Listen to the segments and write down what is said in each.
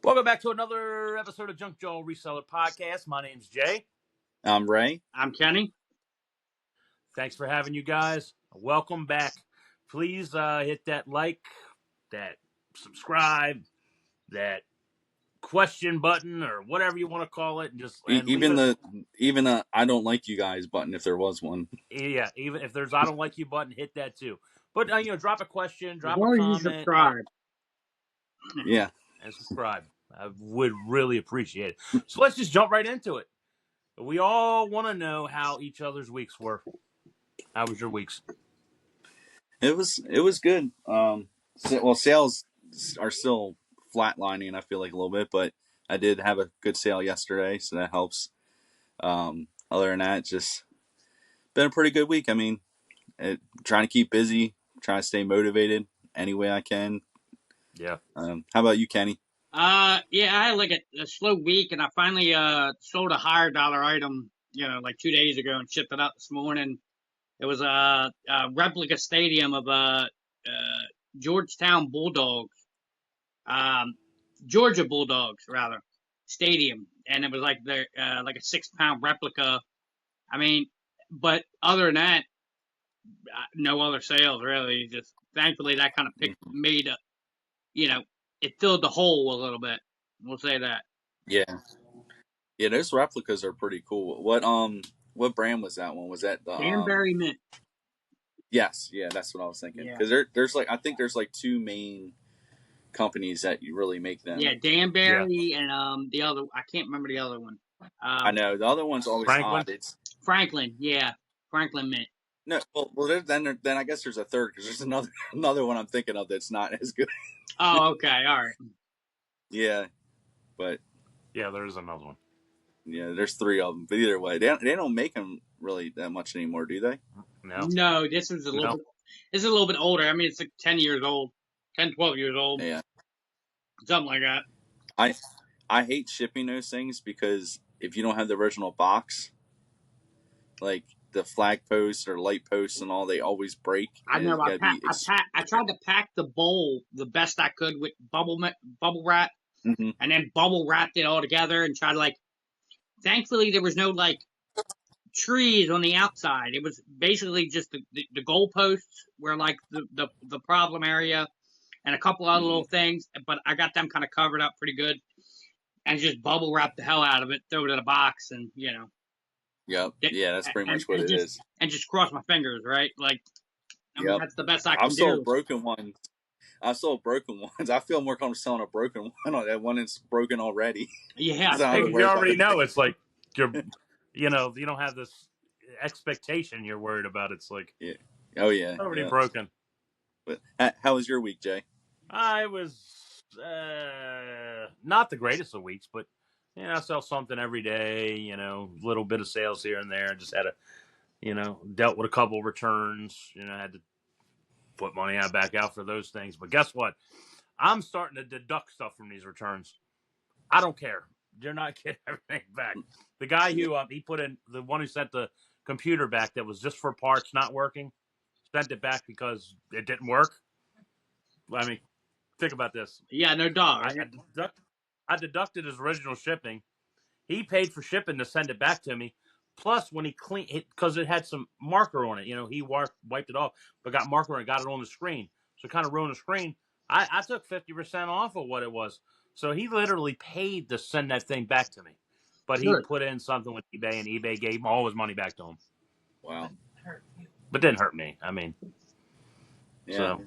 Welcome back to another episode of Junk Joel Reseller Podcast. My name's Jay. I'm Ray. I'm Kenny. Thanks for having you guys. Welcome back. Please hit that like, that subscribe, that question button, or whatever you want to call it, and Even leave the I don't like you guys button, if there was one. Yeah, even if there's I don't like you button, hit that too. But drop a question, drop As long a as you comment, subscribe. Yeah. and subscribe. I would really appreciate it. So let's just jump right into it. We all want to know how each other's weeks were. How was your weeks? It was good. Sales are still flatlining, I feel like, a little bit, but I did have a good sale yesterday, so that helps. Other than that, just been a pretty good week. I mean, trying to keep busy, trying to stay motivated any way I can. Yeah. How about you, Kenny? Yeah, I had like a slow week, and I finally sold a higher dollar item, like 2 days ago, and shipped it out this morning. It was a replica stadium of Georgetown Bulldogs, Georgia Bulldogs rather, stadium, and it was like like a 6-pound replica. I mean, but other than that, no other sales really. Just thankfully that kind of made a, it filled the hole a little bit. We'll say that. Yeah. Yeah, those replicas are pretty cool. What brand was that one? Was that the Danbury Mint. Yes, yeah, that's what I was thinking. Yeah. Because there's like, I think there's like two main companies that you really make them. Yeah, Danbury and the other, I can't remember the other one. I know the other one's always Franklin? odd. It's Franklin, yeah, Franklin Mint. no, well then I guess there's a third because there's another one I'm thinking of that's not as good. Oh, okay, all right. Yeah, but yeah, there's another one. Yeah, there's three of them. But either way, they don't make them really that much anymore, do they? No, this is a little bit. This is a little bit older. I mean, it's like 10 years old, 10, 12 years old. Yeah, something like that. I hate shipping those things because if you don't have the original box, like the flag posts or light posts and all, they always break. I know. I tried to pack the bowl the best I could with bubble wrap, mm-hmm. and then bubble wrapped it all together and tried to Thankfully, there was no trees on the outside. It was basically just the goalposts were the problem area, and a couple other little things. But I got them kind of covered up pretty good, and just bubble wrapped the hell out of it, throw it in a box, and Yep. Yeah, that's pretty much what it is. And just cross my fingers, right? Yep. That's the best I can do. I've sold broken ones. I feel more comfortable selling a broken one on that one that's broken already. Yeah. You already know it's like you don't have this expectation you're worried about. It's like, yeah. Oh yeah. Already broken. But how was your week, Jay? I was not the greatest of weeks, but I sell something every day, little bit of sales here and there. Just had dealt with a couple returns, had to put money back out for those things. But guess what? I'm starting to deduct stuff from these returns. I don't care. You're not getting everything back. The guy who he put in, the one who sent the computer back that was just for parts not working, sent it back because it didn't work. I mean, think about this. Yeah, no doubt. Right? I deducted his original shipping. He paid for shipping to send it back to me. Plus, when he cleaned it, because it had some marker on it, he wiped it off, but got marker on it, got it on the screen. So it kind of ruined the screen. I took 50% off of what it was. So he literally paid to send that thing back to me. But he put in something with eBay, and eBay gave him all his money back to him. Wow. But it didn't hurt me. I mean, yeah. So,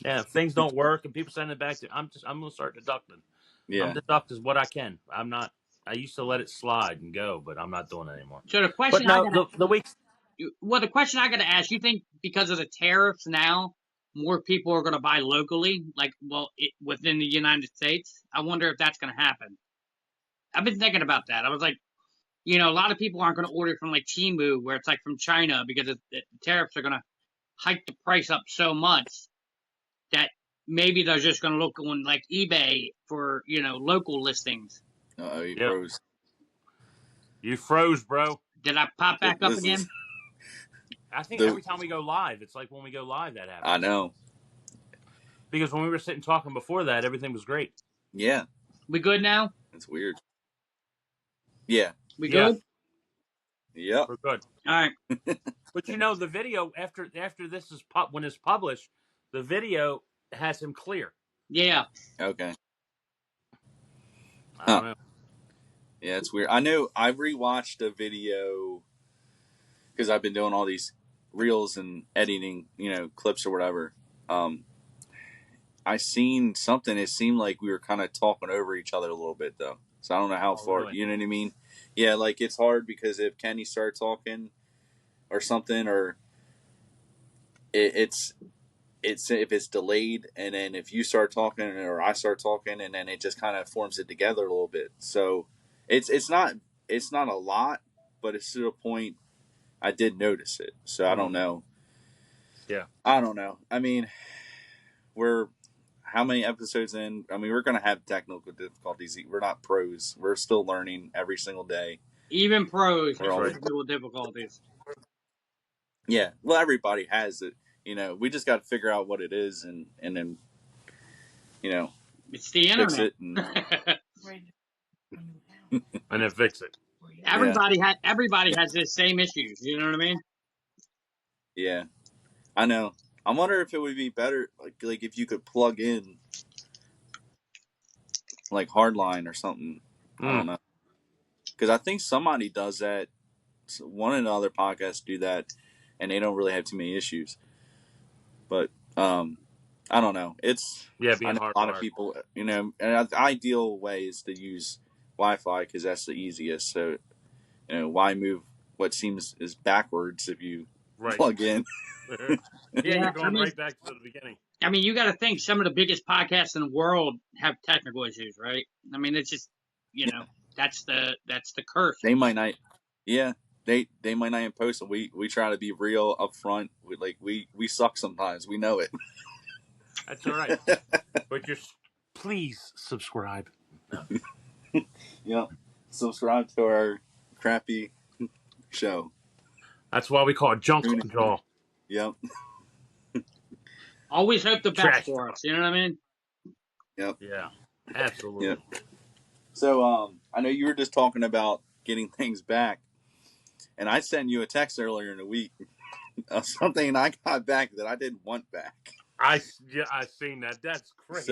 if things don't work and people send it back to I'm going to start deducting. Yeah. I'm deduct is what I can. I'm not. I used to let it slide and go, but I'm not doing it anymore. So the question the question I got to ask, you think because of the tariffs now, more people are going to buy locally, within the United States? I wonder if that's going to happen. I've been thinking about that. I was like, a lot of people aren't going to order from Temu, where it's from China, because the tariffs are going to hike the price up so much that maybe they're just going to look on eBay for, local listings. Oh, you froze. You froze, bro. Did I pop back up again? I think every time we go live, it's like when we go live that happens. I know. Because when we were sitting talking before that, everything was great. Yeah. We good now? It's weird. Yeah. We Yeah, good? Yep. we're good. All right. But the video after this is when it's published, the video has him clear. Yeah. Okay. I Huh. don't know. Yeah, it's weird. I know I rewatched a video because I've been doing all these reels and editing, clips or whatever. I seen something. It seemed like we were kind of talking over each other a little bit though. So I don't know how Oh, far. really? You know what I mean? Yeah, like it's hard because if Kenny starts talking or something, or it's if it's delayed, and then if you start talking or I start talking, and then it just kind of forms it together a little bit. So it's not a lot, but it's to the point I did notice it. So I don't know. Yeah. I don't know. I mean, we're how many episodes in? I mean, we're going to have technical difficulties. We're not pros. We're still learning every single day. Even pros We're have always, right. technical difficulties. yeah. Well, everybody has it. We just got to figure out what it is, and then It's the fix internet. it. And And then fix it. yeah, Everybody has the same issues. You know what I mean? yeah. I know. I wonder if it would be better, like if you could plug in like Hardline or something. I Mm. don't know, because I think somebody does that. One of the other podcasts do that, and they don't really have too many issues. But I don't know. Yeah, I being know a lot of hardwired. people, and the ideal way is to use Wi-Fi because that's the easiest. So why move what seems is backwards if you Right. plug in? Yeah, Yeah. you're going right back to the beginning. You got to think some of the biggest podcasts in the world have technical issues, right? I mean, it's just, that's the curse. They might not. Yeah, they might not even post it. We try to be real upfront. We suck sometimes. We know it. That's all right. But please subscribe. No. Yep. Subscribe to our crappy show. That's why we call it junk Tune in. jaw. Yep. Always hope the best Trash for talk. us. You know what I mean? Yep. Yeah. Yep. Absolutely. So I know you were just talking about getting things back, and I sent you a text earlier in the week of something I got back that I didn't want back. I seen that. That's crazy.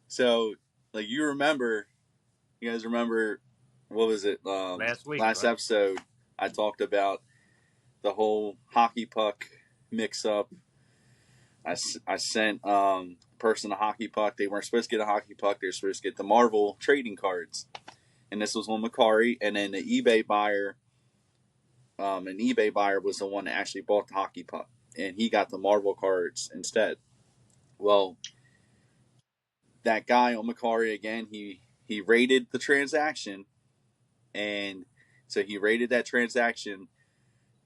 So like you guys remember what was it? Last week, Last right? episode I talked about the whole hockey puck mix up. I sent person a hockey puck. They weren't supposed to get a hockey puck. They were supposed to get the Marvel trading cards. And this was on Macari. And then the eBay buyer, an eBay buyer was the one that actually bought the hockey puck. And he got the Marvel cards instead. Well, that guy on Macari again, he rated the transaction. And so he rated that transaction.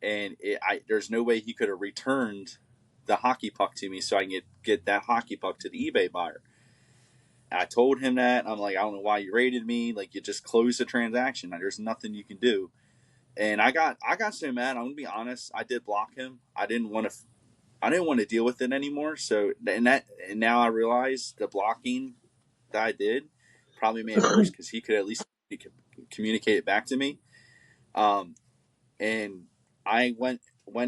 And there's no way he could have returned the hockey puck to me so I can get that hockey puck to the eBay buyer. I told him that. I'm like, I don't know why you rated me. Like, you just closed the transaction. There's nothing you can do. And I got so mad. I'm gonna be honest. I did block him. I didn't want to deal with it anymore. So and now I realize the blocking that I did probably made it worse because he could at least communicate it back to me. And I went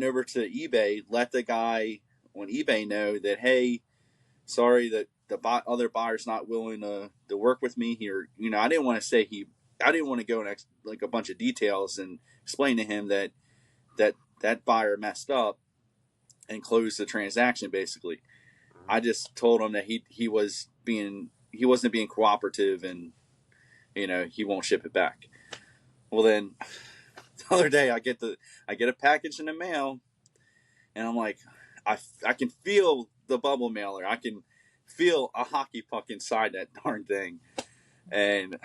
over to eBay, let the guy on eBay know that, hey, sorry that the other buyer's not willing to work with me here. I didn't want to say I didn't want to go in like a bunch of details and explain to him that buyer messed up and closed the transaction. Basically, I just told him that he wasn't being cooperative, and he won't ship it back. Well, then the other day I get a package in the mail, and I'm like, I can feel the bubble mailer. I can feel a hockey puck inside that darn thing. And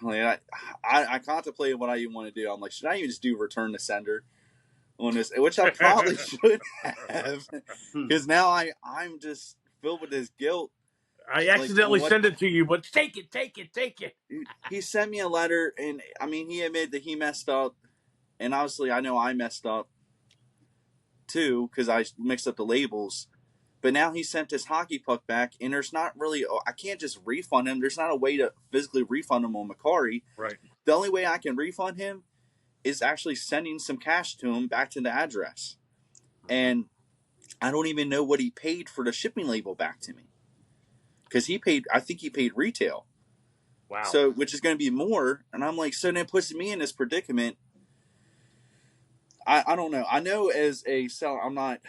like, I contemplated what I even want to do. I'm like, should I even just do return to sender on this? Which I probably should have, because now I'm just filled with this guilt. I Like, accidentally sent it to you, but take it. he sent me a letter, and I mean, he admitted that he messed up, and obviously I know I messed up too because I mixed up the labels. But now he sent his hockey puck back, and there's not really. I can't just refund him. There's not a way to physically refund him on Macari. Right. The only way I can refund him is actually sending some cash to him back to the address. And I don't even know what he paid for the shipping label back to me. Because I think he paid retail. Wow. So, which is going to be more. And I'm like, so then it puts me in this predicament. I don't know. I know as a seller, I'm not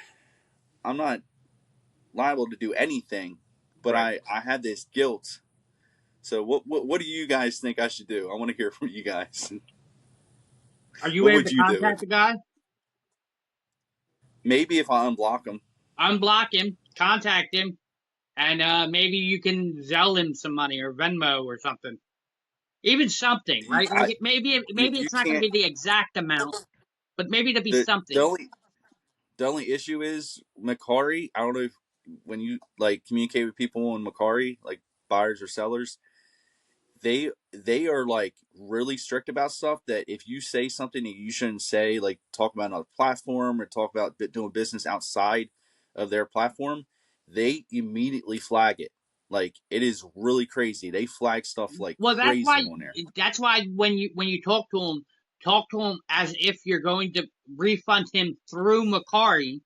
liable to do anything, but Right. I have this guilt. So what do you guys think I should do? I want to hear from you guys. Are you What able would to you do? contact the guy? Maybe if I unblock him. Unblock him, contact him, and maybe you can Zelle him some money or Venmo or something. Even something, right? Like maybe You it's not going to can't. be the exact amount, but maybe it'll be The the something. only the only issue is Macari. I don't know if when you like communicate with people on Macari, like buyers or sellers, they are like really strict about stuff that if you say something that you shouldn't say, like talk about another platform or talk about doing business outside of their platform, they immediately flag it. Like it is really crazy. They flag stuff like Well, crazy on there. that's why when you talk to him as if you're going to refund him through Macari.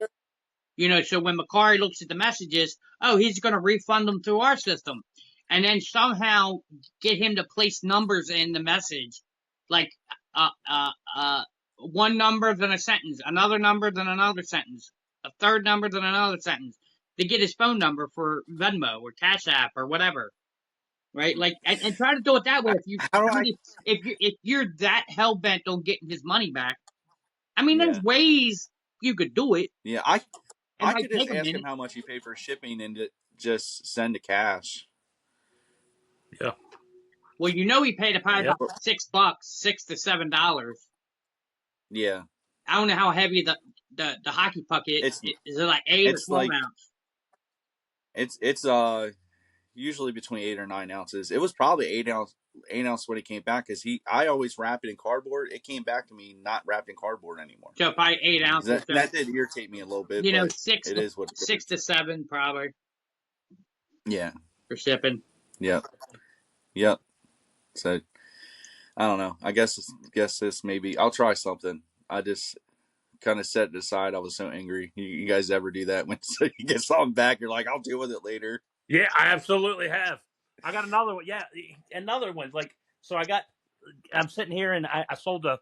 So when Macari looks at the messages, oh, he's going to refund them through our system, and then somehow get him to place numbers in the message, like uh uh uh one number then a sentence, another number then another sentence, a third number then another sentence, to get his phone number for Venmo or Cash App or whatever, right? Like and try to do it that way. How do I I? mean, if you're that hell bent on getting his money back, I mean, there's Yeah, ways you could do it. yeah. It I might could take just a ask him minute. how much he paid for shipping and just send the cash. Yeah. Well, he paid probably Yep. about $6, $6 to $7. Yeah, I don't know how heavy the hockey puck is. it's Is it like 8 or it's 12 like ounce? it's usually between 8 or 9 ounces. It was probably 8 ounce when it came back because I always wrap it in cardboard. It came back to me not wrapped in cardboard anymore. So probably 8 ounces. So That did irritate me a little bit, but six it to is what it six is. to seven probably Yeah. for shipping. Yep. Yep. So I don't know. I guess this maybe I'll try something. I just kind of set it aside. I was so angry. You guys ever do that when so you get something back? You're like, I'll deal with it later. Yeah, I absolutely have. I got another one. Yeah, another one. Like, so I'm sitting here and I sold a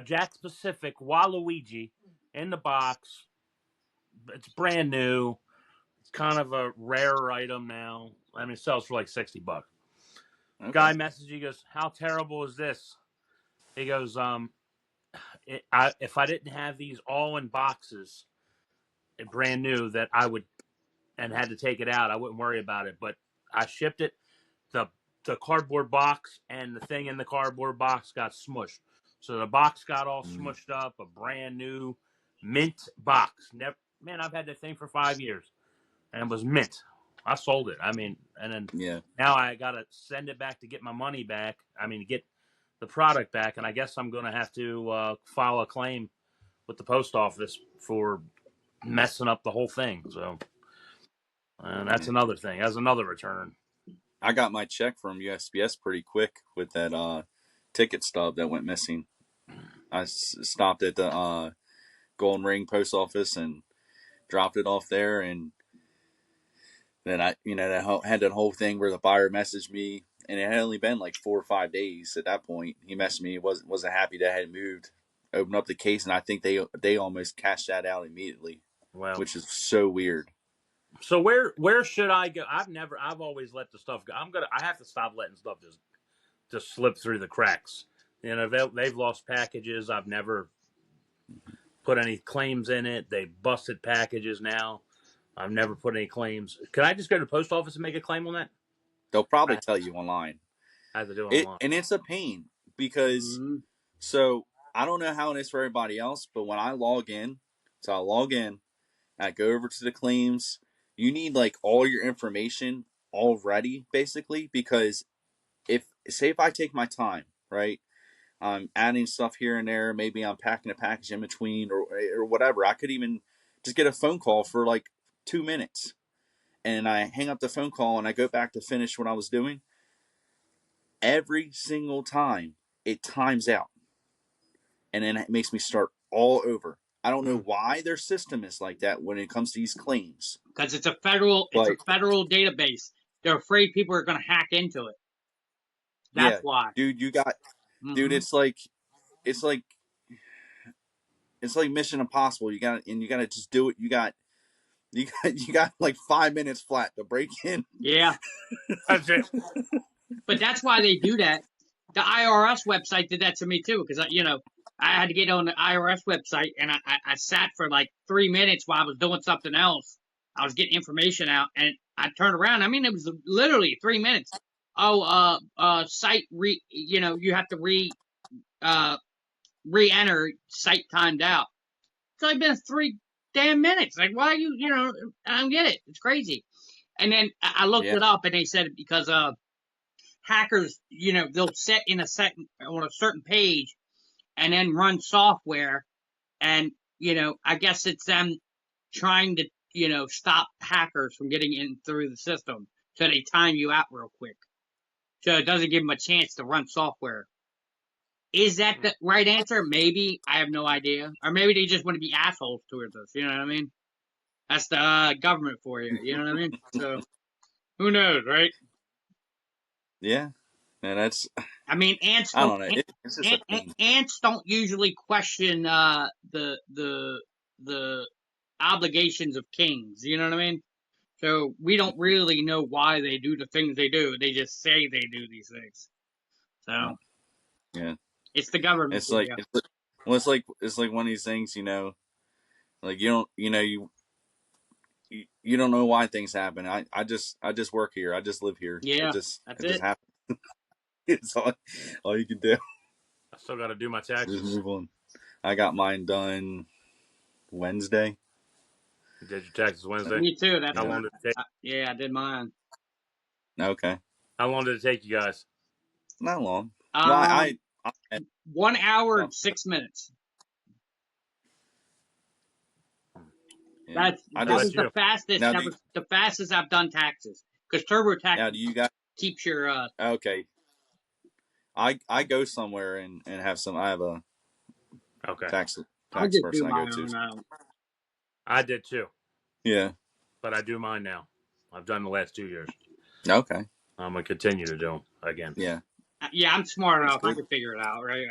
Jack Pacific Waluigi in the box. It's brand new. It's kind of a rare item now. I mean, it sells for like $60. Okay. Guy messaged. He goes, "How terrible is this?" He goes, if I didn't have these all in boxes, brand new, that I would and had to take it out, I wouldn't worry about it. But I shipped it. The the cardboard box and the thing in the cardboard box got smushed. So the box got all smushed up. A brand new mint box. Never, man, I've had that thing for 5 years, and it was mint. I sold it. I mean, and then Yeah. now I gotta send it back to get my money back. I mean, to get the product back, and I guess I'm gonna have to file a claim with the post office for messing up the whole thing. So, and that's Yeah. another thing. That's another return. I got my check from USPS pretty quick with that ticket stub that went missing. I stopped at the Golden Ring post office and dropped it off there, and then had that whole thing where the buyer messaged me, and it had only been like 4 or 5 days at that point. He messaged me, wasn't happy that I had moved, opened up the case, and I think they almost cashed that out immediately, Well, which is so weird. so where should I go? I've always let the stuff go. I have to stop letting stuff just slip through the cracks. You know, they've lost packages. I've never put any claims in it. They busted packages now. I've never put any claims. Can I just go to the post office and make a claim on that? They'll probably I tell you online. have to do it It online. and it's a pain because Mm-hmm. so I don't know how it is for everybody else, but when I log in, so I log in, I go over to the claims. You need like all your information already, basically, because if I take my time, right, I'm adding stuff here and there, maybe I'm packing a package in between or whatever. I could even just get a phone call for like 2 minutes, and I hang up the phone call and I go back to finish what I was doing. Every single time it times out, and then it makes me start all over. I don't know why their system is like that when it comes to these claims. Because it's a federal database. They're afraid people are going to hack into it. That's why. Dude, dude, it's like Mission Impossible. You got to just do it. You got like 5 minutes flat to break in. Yeah. That's it. But that's why they do that. The IRS website did that to me too, because I had to get on the IRS website, and I sat for like 3 minutes while I was doing something else. I was getting information out, and I turned around. I mean, it was literally 3 minutes. Oh, site you have to re-enter, site timed out. It's only been 3 damn minutes. Like, why you I don't get it. It's crazy. And then I looked it up, and they said because hackers, they'll set in on a certain page and then run software, and I guess it's them trying to stop hackers from getting in through the system, so they time you out real quick, so it doesn't give them a chance to run software. Is that the right answer? Maybe. I have no idea. Or maybe they just want to be assholes towards us, you know what I mean? That's the government for you, you know what I mean? So who knows, right? Yeah. And that's, I mean, ants I don't. don't know. It's just a thing. Ants don't usually question the obligations of kings. You know what I mean? So we don't really know why they do the things they do. They just say they do these things. So yeah, it's the government. it's like it's like one of these things. Like you don't know why things happen. I just work here. I just live here. Yeah, just that's it just happens. It's all you can do. I still got to do my taxes. Just move on. I got mine done Wednesday. You did your taxes Wednesday? Me too. That's how long did it take? Yeah, I did mine. Okay. How long did it take you guys? Not long. Well, I 1 hour and 6 minutes. Yeah. That was the fastest. That was the fastest I've done taxes, because TurboTax now do you got keeps your okay. I go somewhere and have some. I have a tax person I go to. I did too. Yeah, but I do mine now. I've done the last 2 years. Okay. I'm gonna continue to do them again. Yeah. Yeah, I'm smart enough. I can figure it out, right?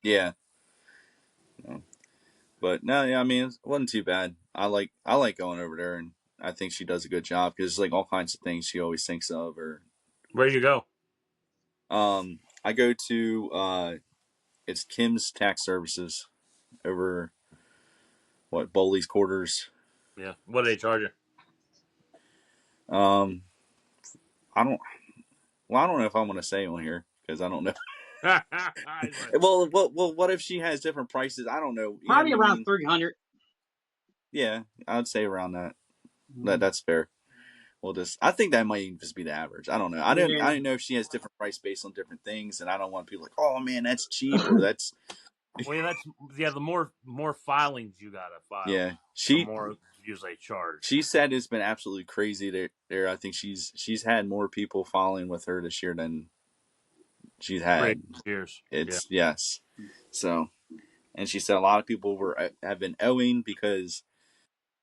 Yeah. But no, yeah, I mean, it wasn't too bad. I like going over there, and I think she does a good job because like all kinds of things she always thinks of. Or where you go? I go to it's Kim's Tax Services over Bowley's Quarters. Yeah. What do they charge you? I don't know if I'm going to say on here because I don't know. Well, what if she has different prices? I don't know. Probably around 300. Yeah, I'd say around that. That's fair. I think that might even just be the average. I don't know. I didn't know if she has different price based on different things, and I don't want people like, oh man, that's cheap or that's. Well, the more filings you gotta file. Yeah, the more usually charge. She said it's been absolutely crazy there. I think she's had more people filing with her this year than she's had years. Yes. So, and she said a lot of people have been owing because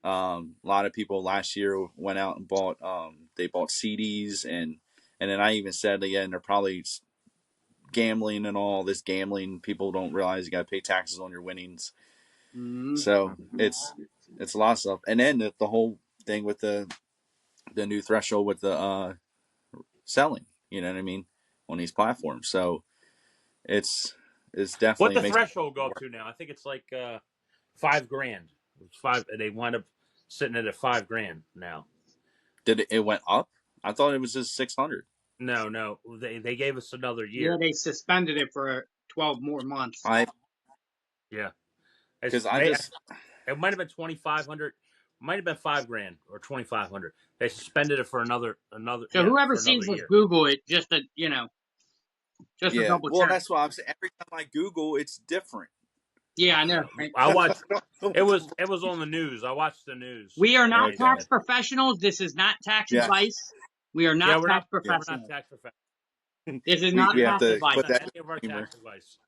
a lot of people last year went out and bought CDs and then I even said again they're probably gambling and all this gambling. People don't realize you got to pay taxes on your winnings. Mm-hmm. So it's a lot of stuff. And then the whole thing with the new threshold with the selling, you know what I mean, on these platforms. So it's definitely what the threshold go up to now. I think it's like $5,000. It's five. They wind up sitting at $5,000 now. Did it went up? I thought it was just 600. No. They gave us another year. Yeah, they suspended it for 12 more months. Yeah, because it might have been 2,500. Might have been $5,000 or 2,500. They suspended it for another. So whoever sees this, Google it just to just to double check. Well, that's why I'm saying every time I Google, it's different. Yeah, I know. I watched. It was on the news. I watched the news. We are not They tax said- professionals. This is not tax Yes. advice. We are Yeah, not we're tax not. We're not professionals. tax professionals. This is We not have tax to advice. put that Any of our disclaimer. tax advice.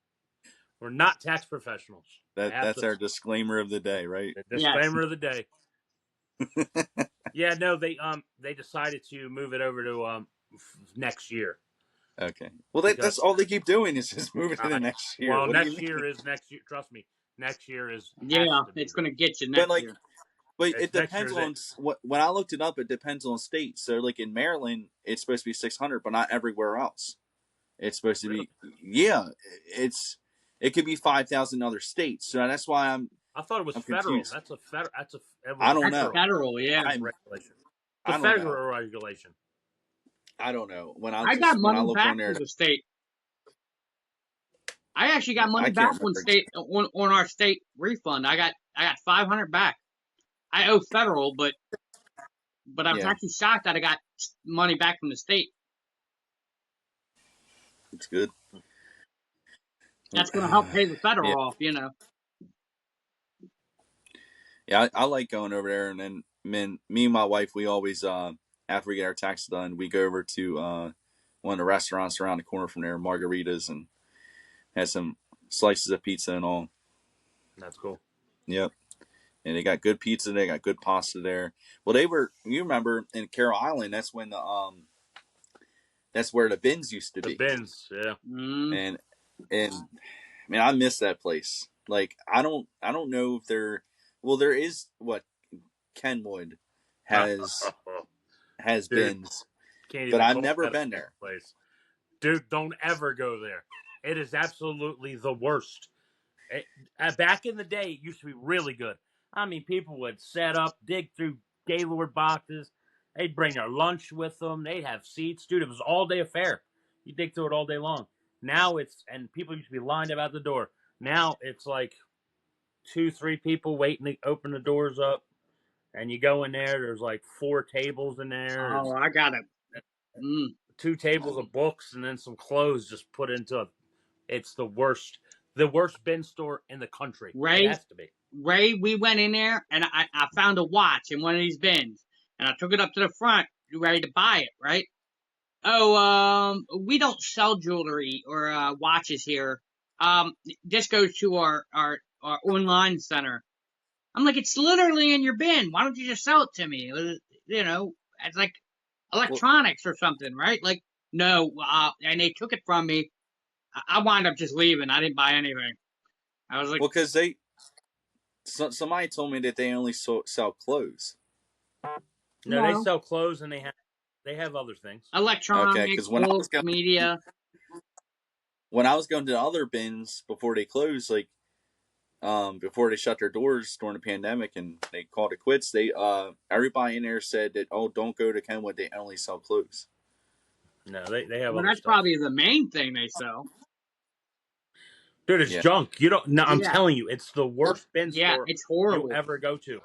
We're not tax professionals. That's our disclaimer of the day, right? The Yes. disclaimer of the day. Yeah, no, they decided to move it over to next year. Okay. Well, Because- that's all they keep doing is just moving to the next year. Well, What do you next mean? year is next year. Trust me, next year is. has Yeah, to be it's there. going to get you But next like, year. but It's it next depends year's on what. When I looked it up, it depends on state. So, like in Maryland, it's supposed to be 600, but not everywhere else. It's supposed to be. Yeah, it could be 5,000 in other states. So that's why I thought it was I'm federal. confused. That's a federal. I don't That's know. federal, yeah. Regulation. I The don't federal know. regulation. I don't know. When I got when I money looked back on there, from the state. I actually got money I back can't on remember. state on our state refund. I got 500 back. I owe federal, but I was Yeah, actually shocked that I got money back from the state. it's good. That's going to help pay the federal Yeah. off, you know. Yeah, I like going over there, and then me and my wife, we always after we get our taxes done, we go over to one of the restaurants around the corner from there, margaritas, and had some slices of pizza and all. That's cool. Yep. And they got good pizza. They got good pasta there. Well, you remember in Carroll Island, that's when that's where the bins used to The be. bins, yeah. And man, I miss that place. Like I don't know if there is what Kenwood has Dude, bins, can't but even I've call never that been a there. place. Dude, don't ever go there. It is absolutely the worst. Back in the day, it used to be really good. I mean, people would set up, dig through Gaylord boxes. They'd bring their lunch with them. They'd have seats. Dude, it was all day affair. You dig through it all day long. Now and people used to be lined up at the door. Now it's like 2, 3 people waiting to open the doors up. And you go in there, there's like 4 tables in there. Oh, I got it. 2 tables of books and then some clothes just put into it. It's the worst bin store in the country. It has to be. Ray, we went in there and I found a watch in one of these bins and I took it up to the front, ready to buy it, right? Oh, we don't sell jewelry or watches here. This goes to our online center. I'm like, it's literally in your bin. Why don't you just sell it to me? You know, it's like electronics or something, right? Like, no, and they took it from me. I wound up just leaving. I didn't buy anything. I was like, Well, because somebody told me that they only sell clothes. No, they sell clothes and they have other things. Electronics, okay, because when media. When I was going to the other bins before they closed, like before they shut their doors during the pandemic and they called it quits, they everybody in there said that, oh, don't go to Kenwood, they only sell clothes. No, they have Well, other that's stuff. probably the main thing they sell. Dude, it's junk. You don't. No, I'm Yeah. telling you, it's the worst bin Yeah, store it's horrible. you'll ever go to.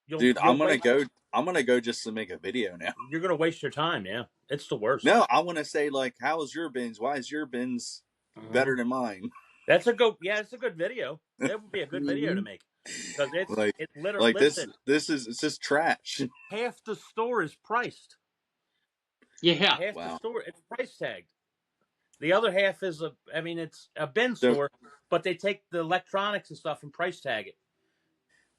Dude, I'm gonna go. I'm gonna go just to make a video now. You're gonna waste your time. Yeah, it's the worst. No, I want to say like, how is your bins? Why is your bins better than mine? That's a good. Yeah, it's a good video. That would be a good video to make because it's literally like this is it's just trash. Half the store is priced. Yeah. Half the store it's price tagged. The other half is it's a bin store, but they take the electronics and stuff and price tag it.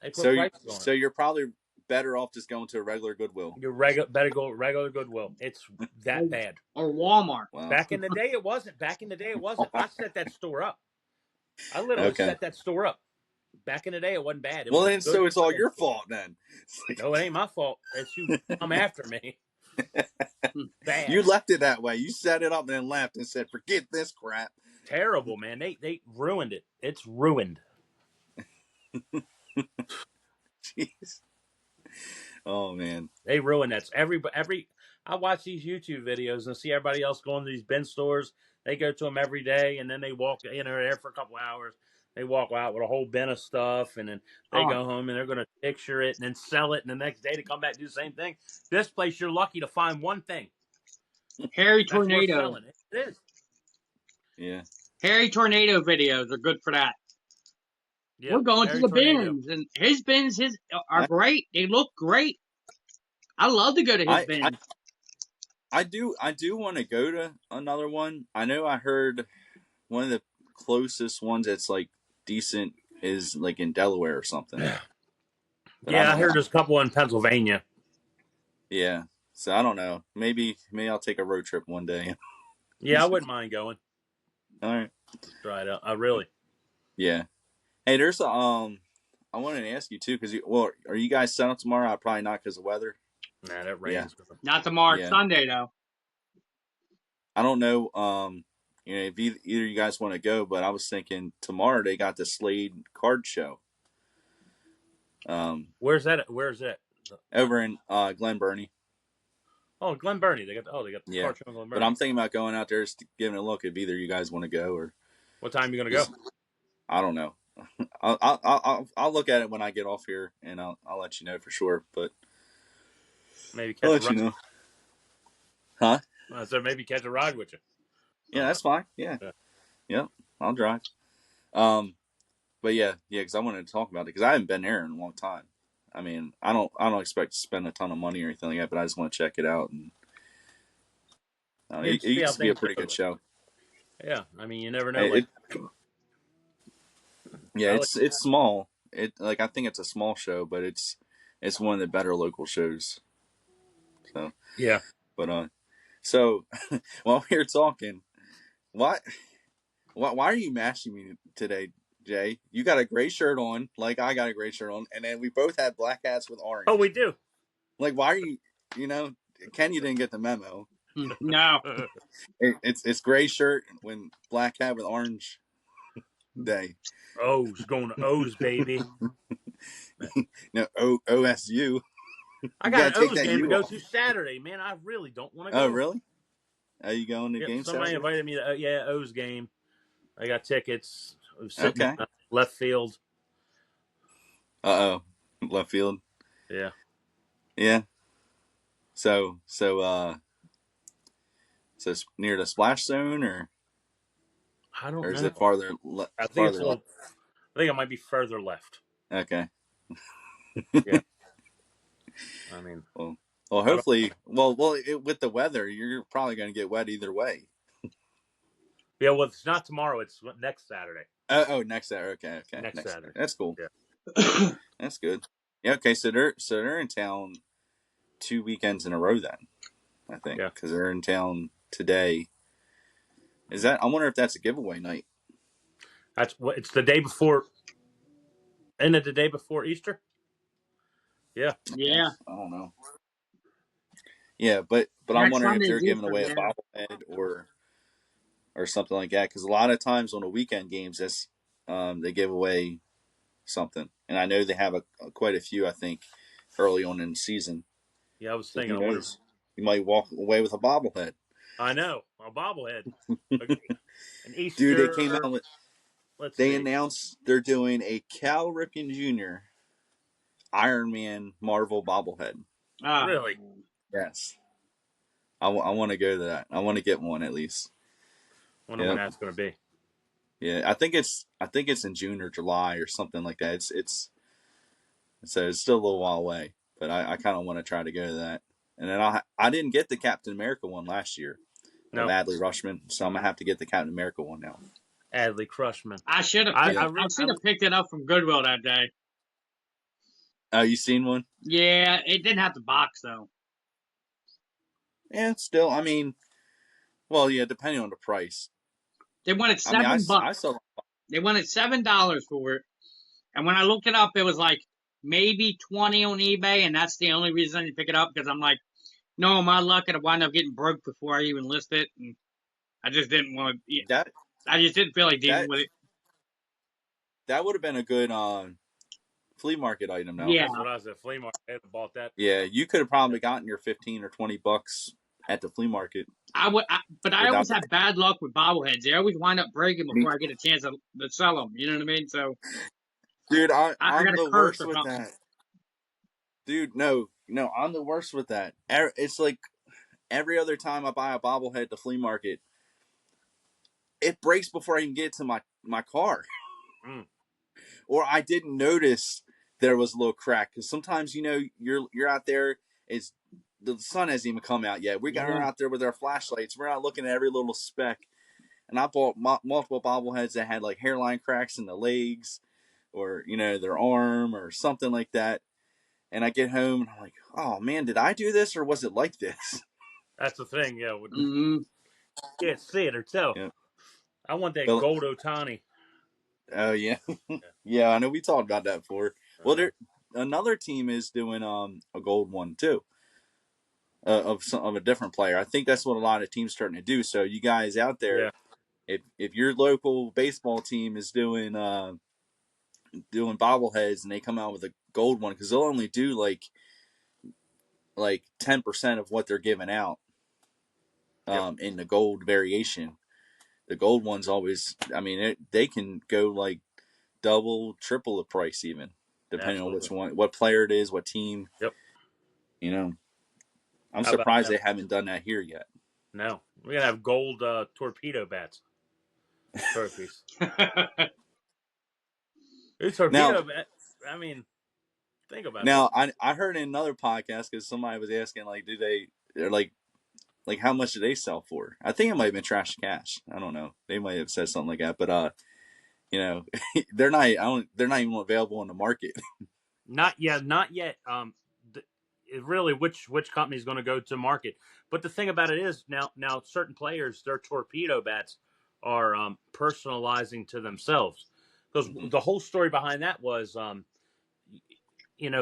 They put prices on it. So you're probably better off just going to a regular Goodwill. You're better go regular Goodwill. It's that bad. Or Walmart. Wow. Back in the day, it wasn't. I set that store up. I literally set that store up. Back in the day, it wasn't bad. Well, then, so it's all your fault then. No, it ain't my fault. It's you come after me. Bad. You left it that way. You set it up and then left and said, "Forget this crap." Terrible, man. They ruined it. It's ruined. Jeez. Oh man. They ruined that. I watch these YouTube videos and see everybody else going to these bin stores. They go to them every day, and then they walk in there for a couple hours. They walk out with a whole bin of stuff, and then they go home and they're going to picture it and then sell it. And the next day to come back and do the same thing. This place, you're lucky to find one thing. Hairy Tornado. It is. Yeah. Hairy Tornado videos are good for that. Yeah, We're going to Harry the Tornado. bins, and his bins are I great. They look great. I love to go to his I I, bins. I do want to go to another one. I know I heard one of the closest ones that's like decent is like in Delaware or something, but I Yeah, I don't know. heard there's a couple in Pennsylvania. Yeah, so I don't know. Maybe I'll take a road trip one day. Yeah, I wouldn't mind going. All right. Try it out. I really. Yeah. Hey, there's a I wanted to ask you too because are you guys set up tomorrow? Probably not because of weather. Nah, that Yeah. rain's gonna. Not tomorrow, Yeah. Sunday though. I don't know. If either you guys want to go, but I was thinking tomorrow they got the Slade card show. Where's that? Where's that? Over in Glen Burnie. Oh, Glen Burnie. They got the Yeah. car show in Glen But Burnie. I'm thinking about going out there just giving a look if either you guys want to go or What time are you gonna go? just I don't know. I'll look at it when I get off here and I'll let you know for sure. But Maybe I'll catch a let ride. you know. Huh? I said maybe catch a ride with you. Yeah, that's fine. Yeah. Yeah. Yep. I'll drive. Um, but yeah, because I wanted to talk about it because I haven't been there in a long time. I mean, I don't expect to spend a ton of money or anything like that, but I just want to check it out and Yeah, it just see how used to be a things pretty go. good show. Yeah, I mean, you never know. It, Like, yeah, I like. it's small. It like I think it's a small show, but it's one of the better local shows. So, Yeah. but so while we were talking, why why are you mashing me today, Jay? You got a gray shirt on, like I got a gray shirt on, and then we both had black hats with Oh, we orange. do. Like, why are you? You know, Ken, you didn't get the memo. No. It's gray shirt when black hat with orange day. O's going to O's, baby. No, OSU. I You got an gotta take O's that game to U go off. to Saturday, man. I really don't want to Oh, go. really? Are you going to Yep, game somebody Saturday? invited me to O's game. I got tickets. I was sitting Okay. in left field. Left field. Yeah. Yeah. So it's near the splash zone, I don't or is know. it farther I think it's a farther left? little. I think it might be further left. Okay. Yeah. I mean, Well, I don't. hopefully, with the weather, you're probably going to get wet either way. Yeah. Well, it's not tomorrow. It's next Saturday. Next Saturday. Okay, Next next Saturday. Saturday. That's cool. Yeah. That's good. Yeah. Okay. So they're in town 2 weekends in a row then. I think Yeah. because they're in town today. Is that? I wonder if that's a giveaway night. That's what. It's the day before. Isn't it the day before Easter? Yeah. Yeah. Yes. I don't know. Yeah, but I'm Next wondering if Sunday's they're giving Easter. away a Yeah. bobblehead or something like that. Because a lot of times on the weekend games, they give away something, and I know they have quite a few. I think early on in the season. Yeah. I was So thinking. who I wonder. knows? You might walk away with a bobblehead. I know a bobblehead. An Dude, they came Easter. out with. Let's They see. announced they're doing a Cal Ripken Jr. Iron Man Marvel bobblehead. Ah. Really? Yes, I want to go to that. I want to get one at least. Wonder when Yep. that's going to be. Yeah, I think it's in June or July or something like that. So it's still a little while away, but I kind of want to try to go to that. And then I didn't get the Captain America one last year of No. Adley Rushman, so I'm gonna have to get the Captain America one now. Adley Crushman. I should have. I, I, I, I re- should have picked it up from Goodwill that day. Oh, you seen one? Yeah, it didn't have the box though. Yeah, still. I mean, well, yeah, depending on the price. They wanted I mean, $7. I saw. They wanted $7 for it, and when I looked it up, it was like maybe 20 on eBay, and that's the only reason I didn't pick it up because I'm like, no, my luck, it'll wind up getting broke before I even list it, and I just didn't want to. that I just didn't feel like dealing that with it. that would have been a good flea market item now. Yeah, that's what I said. Flea market. I had bought that. Yeah, you could have probably gotten your 15 or 20 bucks at the flea market I would, but I without always the. have bad luck with bobbleheads. They always wind up breaking Me, before I get a chance to sell them. You know what I mean? So dude, I I'm got a the curse worst or with something. that. Dude, no, I'm the worst with that. It's like every other time I buy a bobblehead at the flea market, it breaks before I even get to my car. Mm. or I didn't notice there was a little crack because sometimes you're out there, it's the sun hasn't even come out yet. We got Yeah. her out there with our flashlights. We're not looking at every little speck. And I bought multiple bobbleheads that had like hairline cracks in the legs, or their arm or something like that. And I get home and I'm like, oh man, did I do this or was it like this? That's the thing. Yeah, Mm-hmm. can't see it or tell. Yeah. I want that But gold Otani. oh yeah, yeah. I know we talked about that before. Well, Uh, there another team is doing a gold one too, of a different player. I think that's what a lot of teams starting to do. So you guys out there, yeah, if your local baseball team is doing bobbleheads and they come out with a gold one, because they'll only do like 10% of what they're giving out yep, in the gold variation. The gold ones always, I mean, they can go like double, triple the price even, depending on absolutely. which one, what player it is, what team. Yep. You know, I'm How about surprised them? they haven't done that here yet. No, we're gonna have gold torpedo bats trophies. These Now, torpedo bat. I mean, think about that. now I heard in another podcast because somebody was asking like, they're like how much do they sell for? I think it might have been Trash Cash. I don't know. They might have said something like that, but you know, they're not. I don't. They're not even available on the market. Not yet. Not yet. Really, which company is going to go to market? But the thing about it is now certain players, their torpedo bats are personalizing to themselves, because Mm-hmm. the whole story behind that was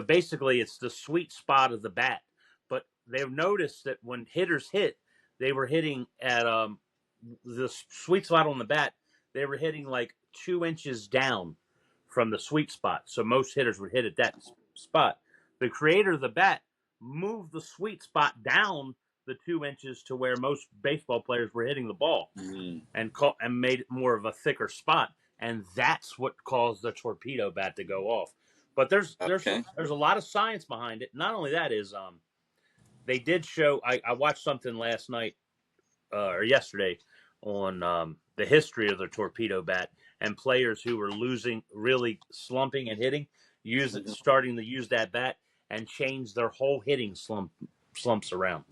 basically it's the sweet spot of the bat. But they've noticed that when hitters hit, they were hitting at the sweet spot on the bat. They were hitting like 2 inches down from the sweet spot. So most hitters would hit at that spot. The creator of the bat moved the sweet spot down the 2 inches to where most baseball players were hitting the ball, Mm, and made it more of a thicker spot, and that's what caused the torpedo bat to go off. But okay. there's a lot of science behind it. Not only that is they did show. I watched something last night or yesterday on the history of the torpedo bat and players who were losing, really slumping and hitting, Mm-hmm. starting to use that bat and change their whole hitting slumps around.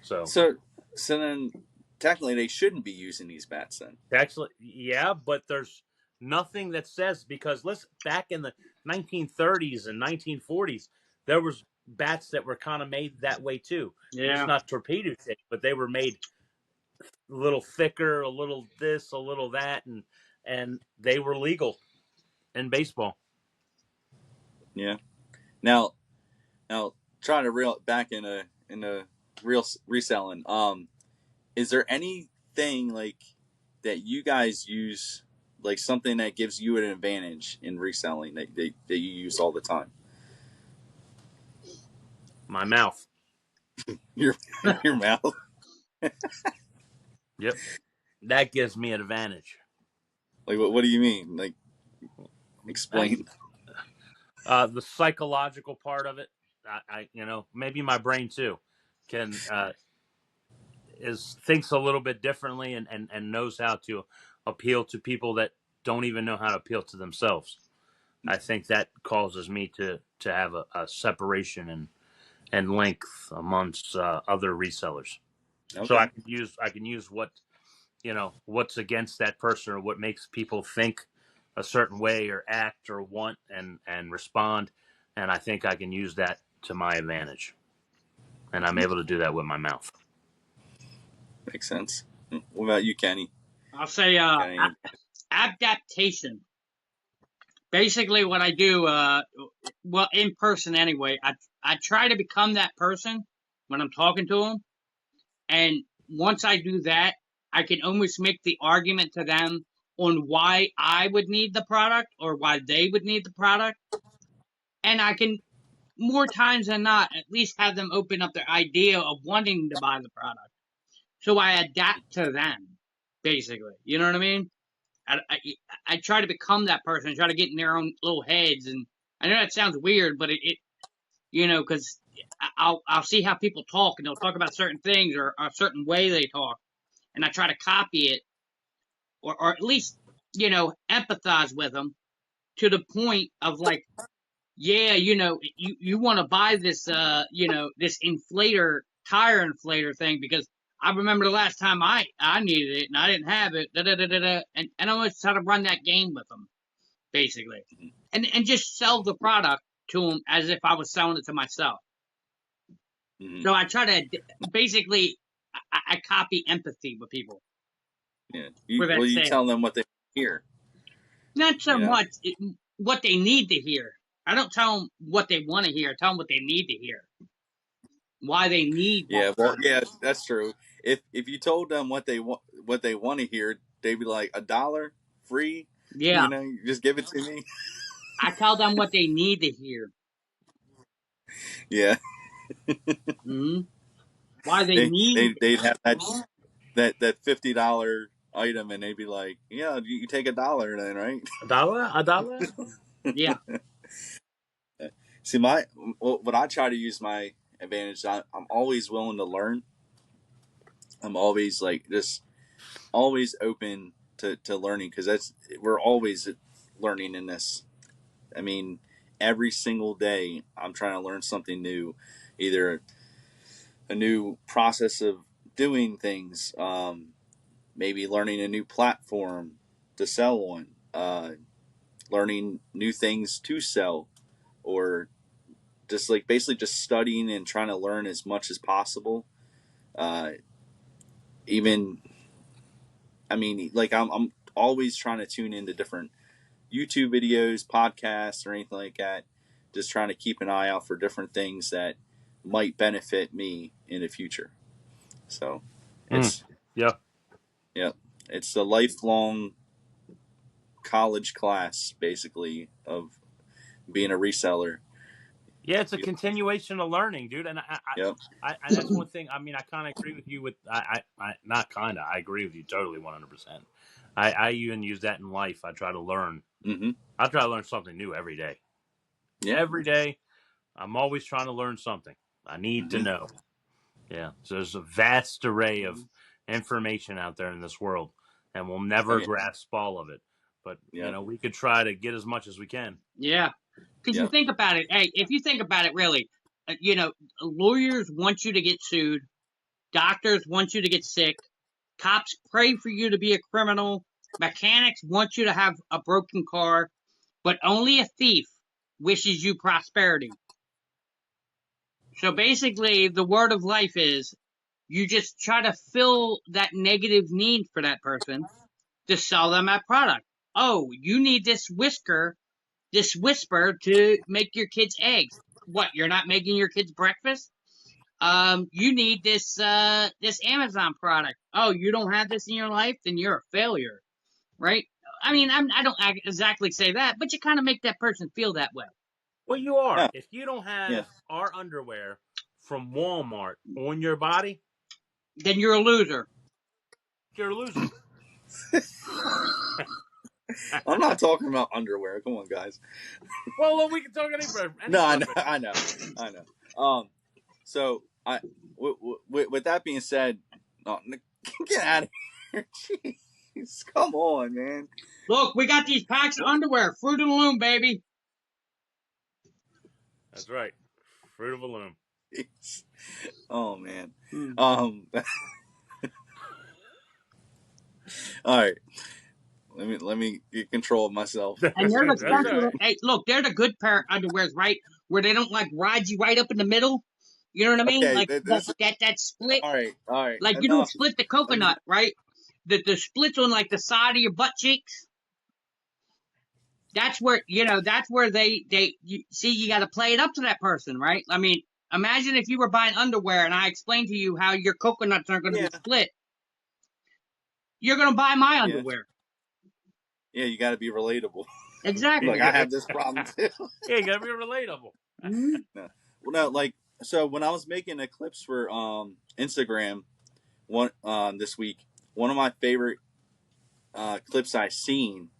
So So, so then technically they shouldn't be using these bats then. actually, yeah, but there's nothing that says, because listen, back in the 1930s and 1940s, there was bats that were kind of made that way too. Just Yeah. not torpedo shaped, but they were made a little thicker, a little this, a little that, and they were legal in baseball. Yeah. Now, trying to reel back in a real reselling. Is there anything like that you guys use, like something that gives you an advantage in reselling that you use all the time? My mouth. Your your mouth. Yep, that gives me an advantage. Like what do you mean? Like explain. The psychological part of it, maybe my brain too, can is thinks a little bit differently, and knows how to appeal to people that don't even know how to appeal to themselves. I think that causes me to have a separation and length amongst other resellers. So Okay. I can use what's against that person, or what makes people think a certain way or act or want and respond, and I think I can use that to my advantage, and I'm able to do that with my mouth. Makes sense. What about you, Kenny? I'll say Got any? adaptation. Basically, what I do, well, in person anyway, I try to become that person when I'm talking to them, and once I do that, I can almost make the argument to them on why I would need the product or why they would need the product, and I can, more times than not, at least have them open up their idea of wanting to buy the product. So I adapt to them, basically. You know what I mean? I try to become that person. I try to get in their own little heads, and I know that sounds weird, but it because I'll see how people talk, and they'll talk about certain things or a certain way they talk, and I try to copy it, or at least empathize with them to the point of like, yeah, you want to buy this, this tire inflator thing because I remember the last time I needed it and I didn't have it, and I always try to run that game with them, basically, and just sell the product to them as if I was selling it to myself. Mm-hmm. So I try to basically, I copy empathy with people. Yeah. You tell them what they hear. Not so much what they need to hear. I don't tell them what they want to hear. I tell them what they need to hear. Why they need that. Yeah, well, yeah, that's true. If you told them what they want to hear, they'd be like, $1 free. Yeah. You just give it to me. I tell them what they need to hear. Yeah. Mm-hmm. Why they'd have that $50 item, and they'd be like, yeah, you take $1 then, right? $1? Yeah. See, what I try to use my advantage, I'm always willing to learn. I'm always just always open to learning, because we're always learning in this. I mean, every single day I'm trying to learn something new, either a new process of doing things, maybe learning a new platform to sell on, learning new things to sell, or just basically just studying and trying to learn as much as possible. Even, I mean, I'm always trying to tune into different YouTube videos, podcasts, or anything like that. Just trying to keep an eye out for different things that might benefit me in the future. So it's yeah, it's the lifelong college class, basically, of being a reseller. Yeah, it's a continuation of learning, dude. And I that's one thing. I mean, I kind of agree with you. Not kind of. I agree with you totally, 100%. I even use that in life. I try to learn. Mm-hmm. I try to learn something new every day. Yeah. Every day, I'm always trying to learn something. I need to know. Yeah. So there's a vast array of information out there in this world, and we'll never grasp all of it. But we could try to get as much as we can. Yeah. Because you think about it. Hey, if you think about it, really, lawyers want you to get sued. Doctors want you to get sick. Cops pray for you to be a criminal. Mechanics want you to have a broken car. But only a thief wishes you prosperity. So basically, the word of life is you just try to fill that negative need for that person to sell them that product. Oh, you need this whisper to make your kids eggs. What, you're not making your kids breakfast? You need this Amazon product. Oh, you don't have this in your life? Then you're a failure, right? I mean, I don't exactly say that, but you kind of make that person feel that way. Well, you are. Yeah. If you don't have our underwear from Walmart on your body, then you're a loser. You're a loser. I'm not talking about underwear. Come on, guys. Well, we can talk any. No, I know. So with that being said, get out of here. Jeez, come on, man. Look, we got these packs of underwear. Fruit of the Loom, baby. That's right. Fruit of the Loom. Oh, man. All right. Let me get control of myself. And they're the special. Hey, look, they're the good pair of underwears, right? Where they don't ride you right up in the middle. You know what I mean? Okay, like that split. All right. Like enough. You don't split the coconut, right? The splits on the side of your butt cheeks. That's where you see, you got to play it up to that person, right? I mean, imagine if you were buying underwear and I explained to you how your coconuts aren't going to be split. You're going to buy my underwear. Yeah, you got to be relatable. Exactly. Like, I have this problem too. Yeah, you got to be relatable. So when I was making the clips for Instagram this week, one of my favorite clips I seen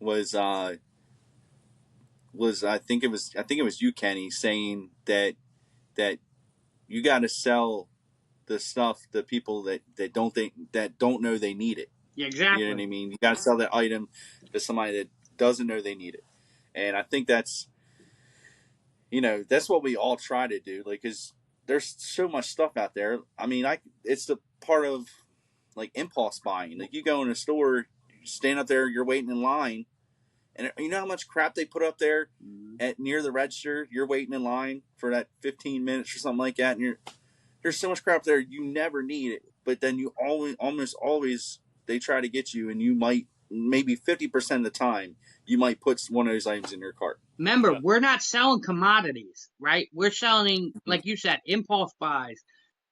was I think it was you, Kenny, saying that you got to sell the stuff to people that don't know they need it. Yeah, exactly. You know what I mean? You got to sell that item to somebody that doesn't know they need it. And I think that's, that's what we all try to do. Like, cause there's so much stuff out there. I mean, it's the part of like impulse buying. Like you go in a store, you stand up there, you're waiting in line, and you know how much crap they put up there at near the register. You're waiting in line for that 15 minutes or something like that, and there's so much crap there you never need it. But then you almost always they try to get you, and you might maybe 50% of the time you might put one of those items in your cart. Remember, Yeah. we're not selling commodities, right? We're selling, like you said, impulse buys.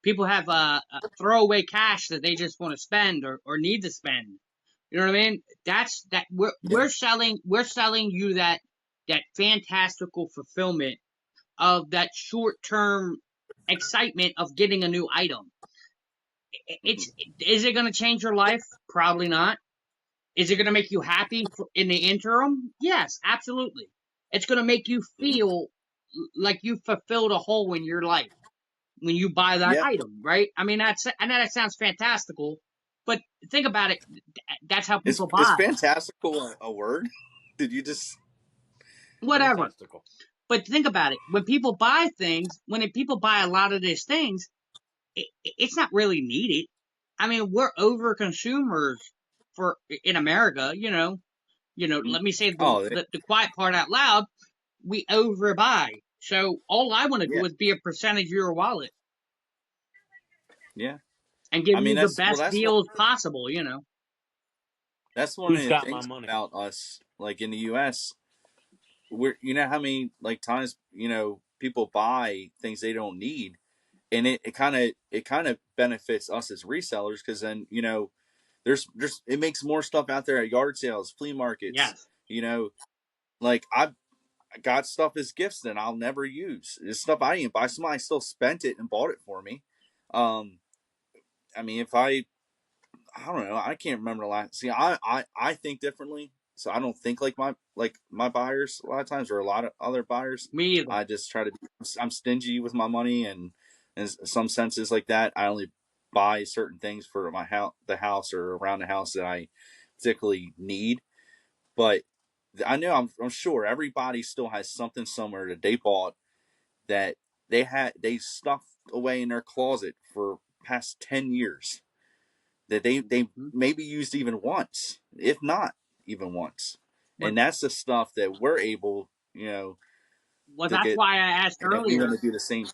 People have a throwaway cash that they just want to spend or need to spend. You know what I mean? That's that Yeah. we're selling you that fantastical fulfillment of that short term excitement of getting a new item. It's Is it going to change your life? Probably not. Is it going to make you happy in the interim? Yes, absolutely. It's going to make you feel like you fulfilled a hole in your life when you buy that Yeah. item, right? I mean, I know that sounds fantastical, but think about it. That's how Is people is buy. fantastical a word? Did you just? Whatever. Fantastical. But think about it. When people buy things, when people buy a lot of these things, it's not really needed. I mean, we're over consumers for in America. Let me say Oh, the quiet part out loud. We overbuy. So all I want to yeah, do is be a percentage of your wallet yeah. and give I mean, you the that's well, best deals possible. that's one of Who's the got my things money? about us, like in the U.S. We're how many like times people buy things they don't need, and it kind of benefits us as resellers because then there's it makes more stuff out there at yard sales, flea markets. Yes. You know, like I got stuff as gifts that I'll never use. It's stuff I didn't buy. Somebody still spent it and bought it for me. Um, I mean, if I don't know, I can't remember the last. See, I think differently, so I don't think like my buyers a lot of times or a lot of other buyers. Me either. I just try to. I'm stingy with my money, and in some senses like that, I only buy certain things for my house, the house, or around the house that I particularly need. But I know I'm sure everybody still has something somewhere that they bought that they stuffed away in their closet for past 10 years that they Hmm. maybe used even once, if not even once. But And that's the stuff that we're able, well, to that's get, why I asked and we want earlier. to do the same thing.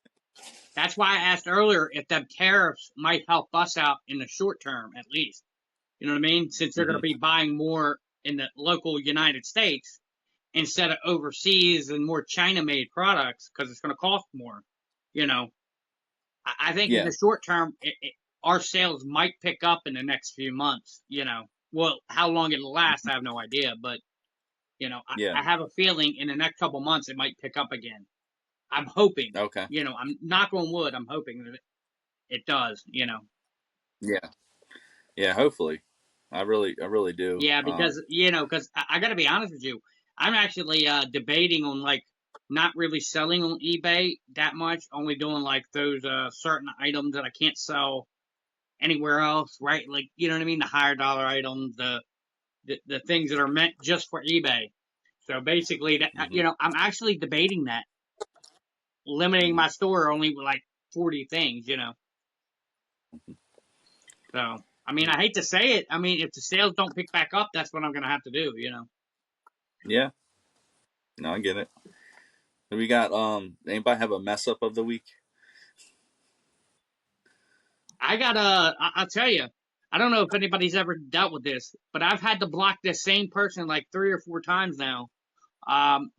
That's why I asked earlier if the tariffs might help us out in the short term, at least. You know what I mean? Since they're going to Mm-hmm. be buying more in the local United States instead of overseas and more China-made products because it's going to cost more. You know, I think in Yeah, the short term, our sales might pick up in the next few months. Well, how long it'll last, I have no idea, but yeah, I have a feeling in the next couple months it might pick up again. I'm hoping. okay, I'm knock on wood. I'm hoping that it does. yeah, yeah. Hopefully, I really do. Yeah, because I got to be honest with you, I'm actually debating on like not really selling on eBay that much, only doing like those certain items that I can't sell anywhere else, right? Like you know what I mean, the higher dollar items, the things that are meant just for eBay. So basically, that Mm-hmm. I'm actually debating that, limiting Mm-hmm. my store only with like 40 things. So I mean, I hate to say it. I mean, if the sales don't pick back up, that's what I'm gonna have to do. Yeah, no, I get it. We got anybody have a mess up of the week? I'll tell you, I don't know if anybody's ever dealt with this, but I've had to block this same person like 3 or 4 times now.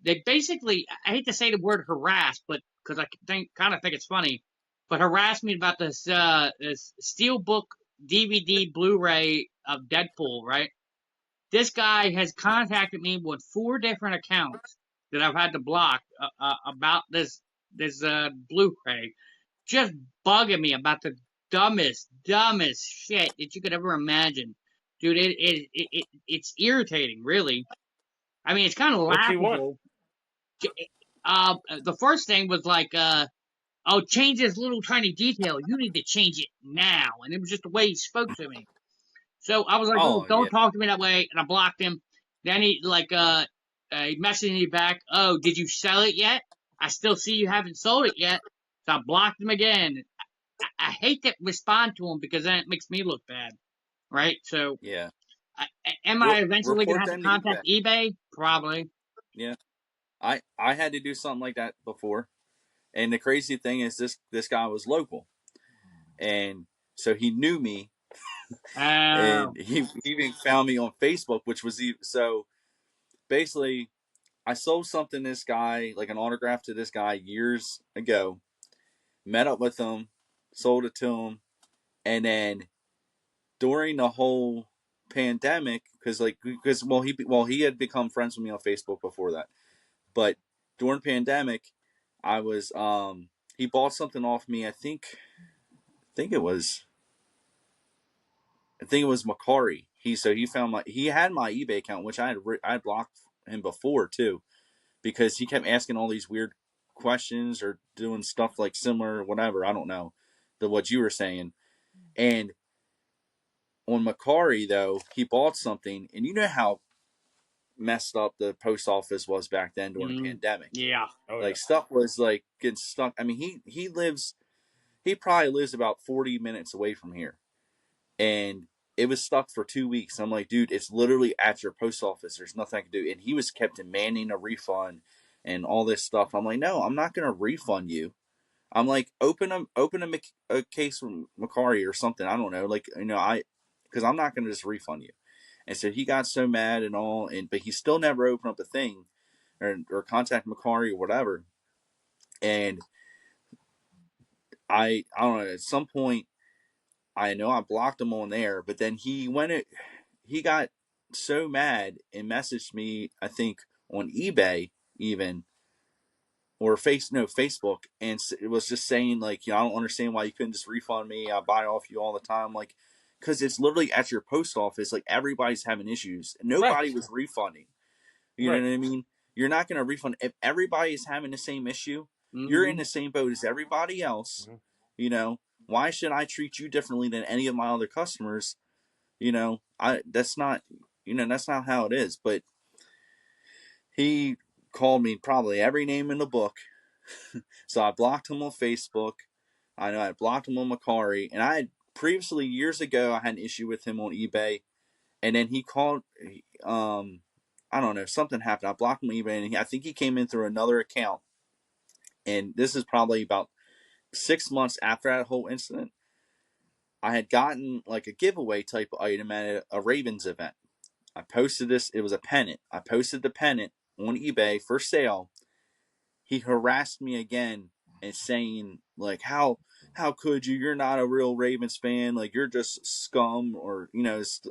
They basically, I hate to say the word harass, but because I kind of think it's funny, but harassed me about this Steelbook DVD Blu-ray of Deadpool, right? This guy has contacted me with 4 different accounts that I've had to block about this Blu-ray, just bugging me about the dumbest shit that you could ever imagine, dude. It's irritating, really. I mean, it's kind of What you want? laughable. The first thing was like, "Oh, change this little tiny detail. You need to change it now," and it was just the way he spoke to me. So I was like, "Oh, Oh don't yeah, talk to me that way," and I blocked him. Then he like messaging you back. Oh, did you sell it yet? I still see you haven't sold it yet. So I blocked him again. I hate to respond to him because then it makes me look bad, right? So, Yeah. am I eventually gonna Report have to them to eBay. contact eBay? Probably. Yeah. I had to do something like that before. And the crazy thing is this guy was local. And so he knew me, Oh. and he even found me on Facebook, which was so basically I sold something to this guy, like an autograph to this guy years ago, met up with him, sold it to him, and then during the whole pandemic, he had become friends with me on Facebook before that, but during pandemic, I was he bought something off me. Think it was I think it was Macari. He found he had my eBay account, which I had blocked him before too, because he kept asking all these weird questions or doing stuff like similar, whatever, I don't know, to what you were saying. And on Macari though, he bought something, and you know how messed up the post office was back then during the pandemic. Yeah. Oh yeah. Like stuff was like getting stuck. I mean, he probably lives about 40 minutes away from here, and it was stuck for 2 weeks. I'm like, dude, it's literally at your post office. There's nothing I can do. And he was kept demanding a refund and all this stuff. I'm like, no, I'm not gonna refund you. I'm like, open a case from Macari or something. I don't know, like because I'm not gonna just refund you. And so he got so mad and all, but he still never opened up the thing or contact Macari or whatever. And I don't know. At some point, I know I blocked him on there, but then he got so mad and messaged me, I think on eBay even, or Facebook, and it was just saying like, I don't understand why you couldn't just refund me. I buy off you all the time, like, because it's literally at your post office. Like everybody's having issues. Right. Nobody was refunding. You know Right. what I mean? You're not going to refund if everybody is having the same issue. You're in Mm-hmm. the same boat as everybody else. Mm-hmm. You know, why should I treat you differently than any of my other customers? That's not how it is. But he called me probably every name in the book. So I blocked him on Facebook. I know I blocked him on Macari, and I had previously years ago I had an issue with him on eBay, and then he called. I don't know, something happened. I blocked him on eBay, and I think he came in through another account. And this is probably about 6 months after that whole incident. I had gotten like a giveaway type item at a Ravens event. I posted this. It was a pennant. I posted the pennant on eBay for sale. He harassed me again and saying like, how could you? You're not a real Ravens fan. Like you're just scum, or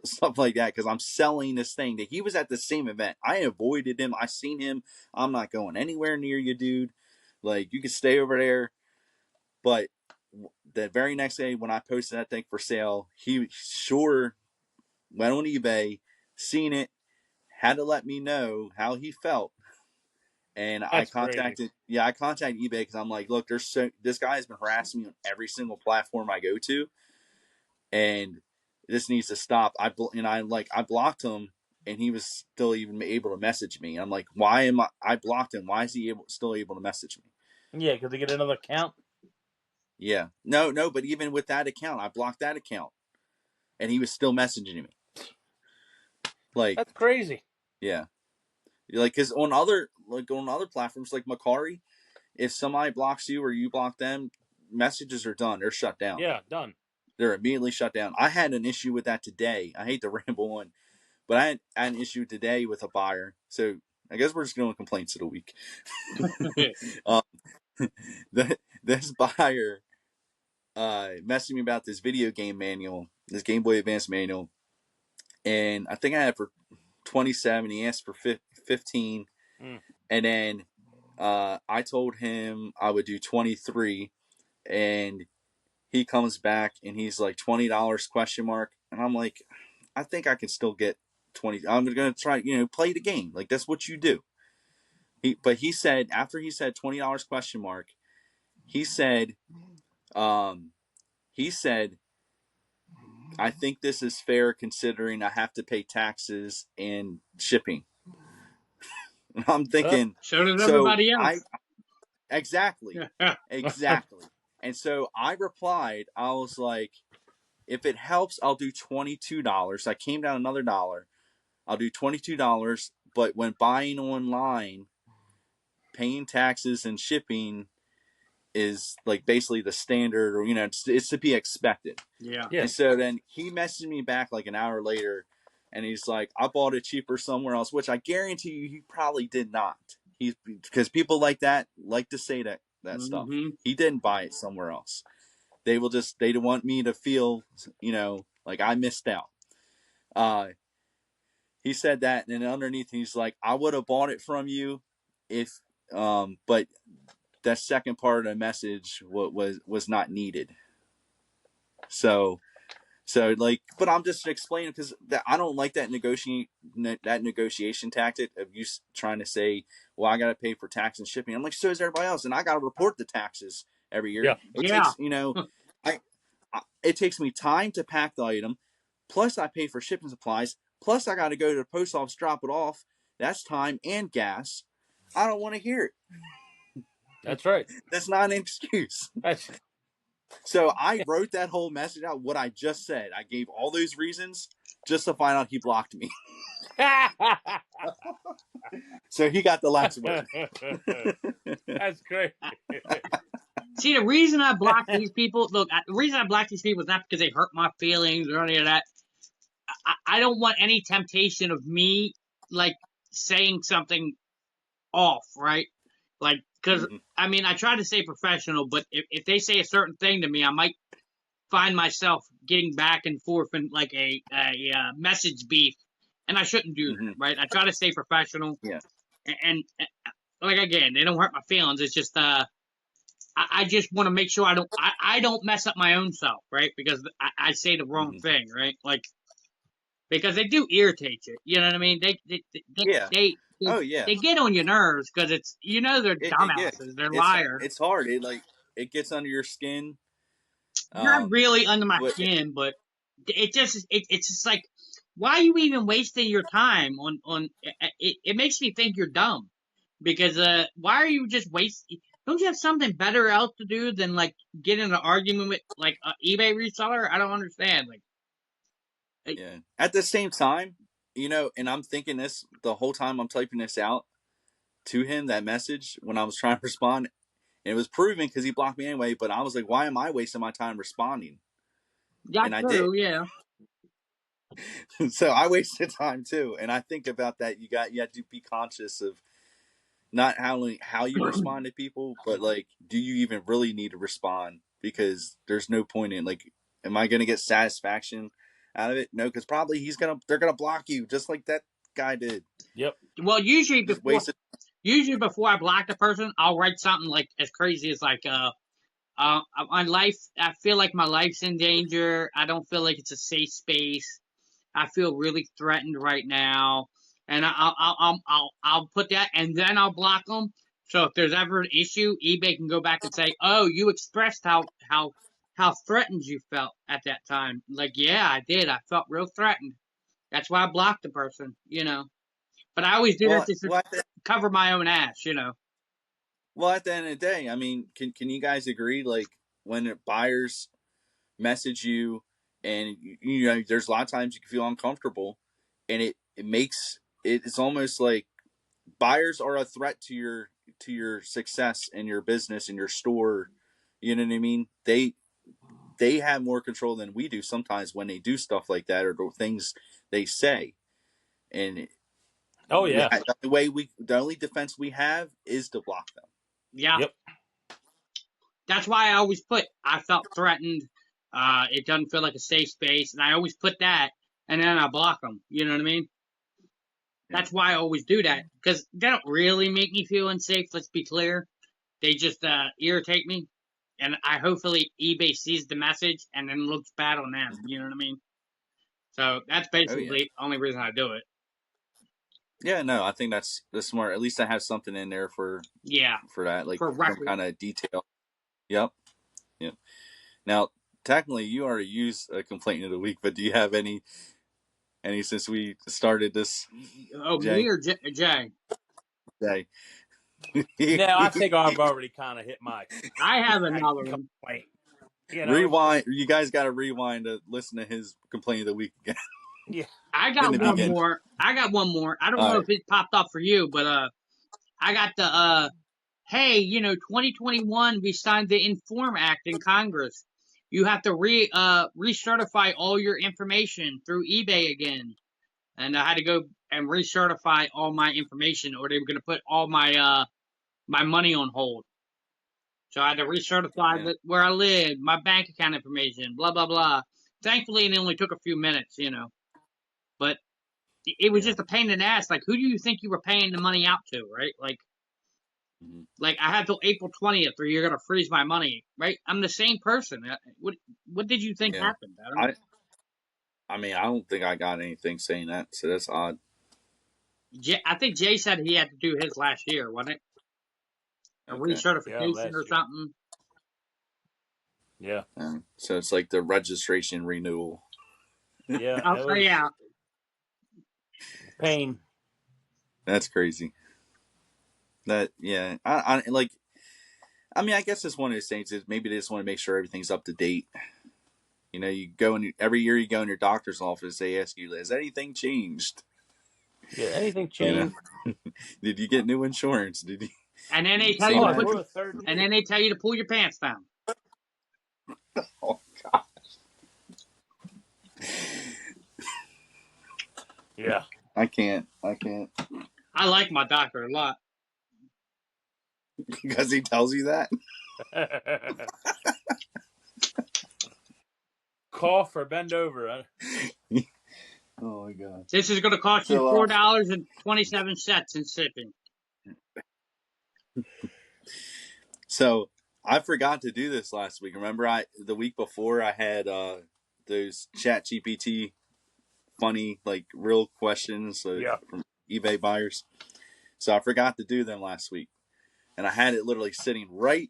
stuff like that. Because I'm selling this thing that he was at the same event. I avoided him. I seen him. I'm not going anywhere near you, dude. Like you can stay over there. But the very next day when I posted that thing for sale, he sure went on eBay, seen it, had to let me know how he felt. And That's crazy. I contacted eBay because I'm like, look, this guy has been harassing me on every single platform I go to, and this needs to stop. I blocked him, and he was still even able to message me. I'm like, why am I blocked him? Why is he still able to message me? Yeah, because they get another account. Yeah, no, but even with that account, I blocked that account, and he was still messaging me. Like, That's crazy. yeah, like because on other platforms like Macari, if somebody blocks you or you block them, messages are done. They're shut down. Yeah, done. They're immediately shut down. I had an issue with that today. I hate to ramble on, but I had an issue today with a buyer. So I guess we're just going complaints of the week. um, this buyer messaged me about this video game manual, this Game Boy Advance manual, and I think I had for 27. He asked for 15, Mm. and then I told him I would do 23, and he comes back and he's like $20 question mark, and I'm like, I think I can still get 20. I'm gonna try, play the game, like that's what you do. But he said, after he said $20 question mark, he said, um, he said, I think this is fair considering I have to pay taxes and shipping. I'm thinking, So does so everybody else. exactly, exactly. And so I replied, I was like, if it helps, I'll do $22. I came down another dollar. I'll do $22, but when buying online, paying taxes and shipping is like basically the standard, or it's to be expected. Yeah. Yeah. And so then he messaged me back like an hour later, and he's like, I bought it cheaper somewhere else, which I guarantee you he probably did not. He's because people like that like to say that stuff. Mm-hmm. He didn't buy it somewhere else. They want me to feel, like I missed out. He said that, and then underneath he's like, I would have bought it from you if, but that second part of the message was not needed. So like, but I'm just explaining because I don't like that negotiation tactic of you trying to say, well, I got to pay for tax and shipping. I'm like, so is everybody else, and I got to report the taxes every year. Yeah. It Yeah. takes it takes me time to pack the item, plus I pay for shipping supplies, plus I got to go to the post office, drop it off. That's time and gas. I don't want to hear it. That's right. That's not an excuse. That's So I wrote that whole message out, what I just said. I gave all those reasons just to find out he blocked me. So he got the last word. That's great. See, the reason I block these people, the reason I block these people is not because they hurt my feelings or any of that. I don't want any temptation of me, like, saying something off, right? Like, because, Mm-hmm. I mean, I try to stay professional, but if they say a certain thing to me, I might find myself getting back and forth in, like, a message beef, and I shouldn't do Mm-hmm. that, right? I try to stay professional, Yeah. and like, again, they don't hurt my feelings. It's just, I just want to make sure I don't mess up my own self, right? Because I say the wrong Mm-hmm. thing, right? Like, because they do irritate you. You know what I mean? Yeah. They they, Oh yeah. they get on your nerves because they're Yeah. dumbasses, they're liars. It's hard. It gets under your skin. Not really under my But skin, but it's just like, why are you even wasting your time on it? It makes me think you're dumb because why are you just wasting? Don't you have something better else to do than like get in an argument with like an eBay reseller? I don't understand. Like, yeah. At the same time, and I'm thinking this the whole time I'm typing this out to him, that message when I was trying to respond. And it was proven because he blocked me anyway. But I was like, why am I wasting my time responding? that's And I did. true, yeah. So I wasted time too. And I think about that. You have to be conscious of not how you respond to people, but like, do you even really need to respond? Because there's no point in like, am I going to get satisfaction out of it? No, because probably they're gonna block you just like that guy did. Yep. Well, Just wasted. usually before I block the person, I'll write something like as crazy as like my life. I feel like my life's in danger. I don't feel like it's a safe space. I feel really threatened right now, and I'll put that, and then I'll block them. So if there's ever an issue, eBay can go back and say, "Oh, you expressed how threatened you felt at that time." Like, yeah, I did. I felt real threatened. That's why I blocked the person, you know. But I always do that Well, just to well, cover my own ass, you know. at the end of the day, I mean, can you guys agree? Like when buyers message you, and there's a lot of times you can feel uncomfortable, and it makes it's almost like buyers are a threat to your success in your business, in your store. You know what I mean? They have more control than we do sometimes when they do stuff like that, or the things they say. And Oh yeah. the only defense we have is to block them. Yeah, Yep. that's why I always put I felt threatened. It doesn't feel like a safe space, and I always put that, and then I block them. You know what I mean? Yeah. That's why I always do that because they don't really make me feel unsafe. Let's be clear; they just irritate me, and I hopefully eBay sees the message and then looks bad on them. You know what I mean? So that's Oh basically yeah. the only reason I do it. Yeah, no, I think that's smart. At least I have something in there for Yeah, that, like for some record. kind of detail. Yep. Yep. Now, technically, you already used a complaint of the week, but do you have any since we started this, Oh, me Jay? or Jay? day. No, I think I've already kind of hit my I have another one. complaint. You know, Rewind. You guys got to rewind to listen to his complaint of the week again yeah, I in got the one beginning. more. I got one more. I don't All know if right. it popped up for you, but I got the hey, 2021 we signed the Inform Act in Congress. You have to recertify all your information through eBay again. And I had to go and recertify all my information or they were going to put all my money on hold. So I had to recertify Yeah. where I live, my bank account information, blah blah blah. Thankfully, it only took a few minutes. But it was Yeah. just a pain in the ass. Like, who do you think you were paying the money out to, right? Mhm. Like I had till April 20th, or you're gonna freeze my money, right? I'm the same person. What did you think Yeah. happened? I don't know. I mean, I don't think I got anything saying that, so that's odd. I think Jay said he had to do his last year, wasn't it? A Okay. yeah, recertification or last year. something. Yeah, So it's like the registration renewal. yeah, Oh, it oh, was yeah. pain. That's crazy. That yeah. I like. I mean, I guess it's one of those things. Is maybe they just want to make sure everything's up to date. You go in every year. You go in your doctor's office. They ask you, "Has anything changed?" Yeah, anything You know, changed? did you get new insurance? Did you And then they tell see you Oh, to what I put grew your, a third and tooth. then they tell you to pull your pants down. Oh God! Yeah. I can't. I can't I like my doctor a lot. because he tells you that. Cough or bend over. Oh my God! This is going to cost you So, $4.27 in shipping. so I forgot to do this last week. Remember, the week before I had those Chat GPT funny like real questions Yeah. from eBay buyers. So I forgot to do them last week, and I had it literally sitting right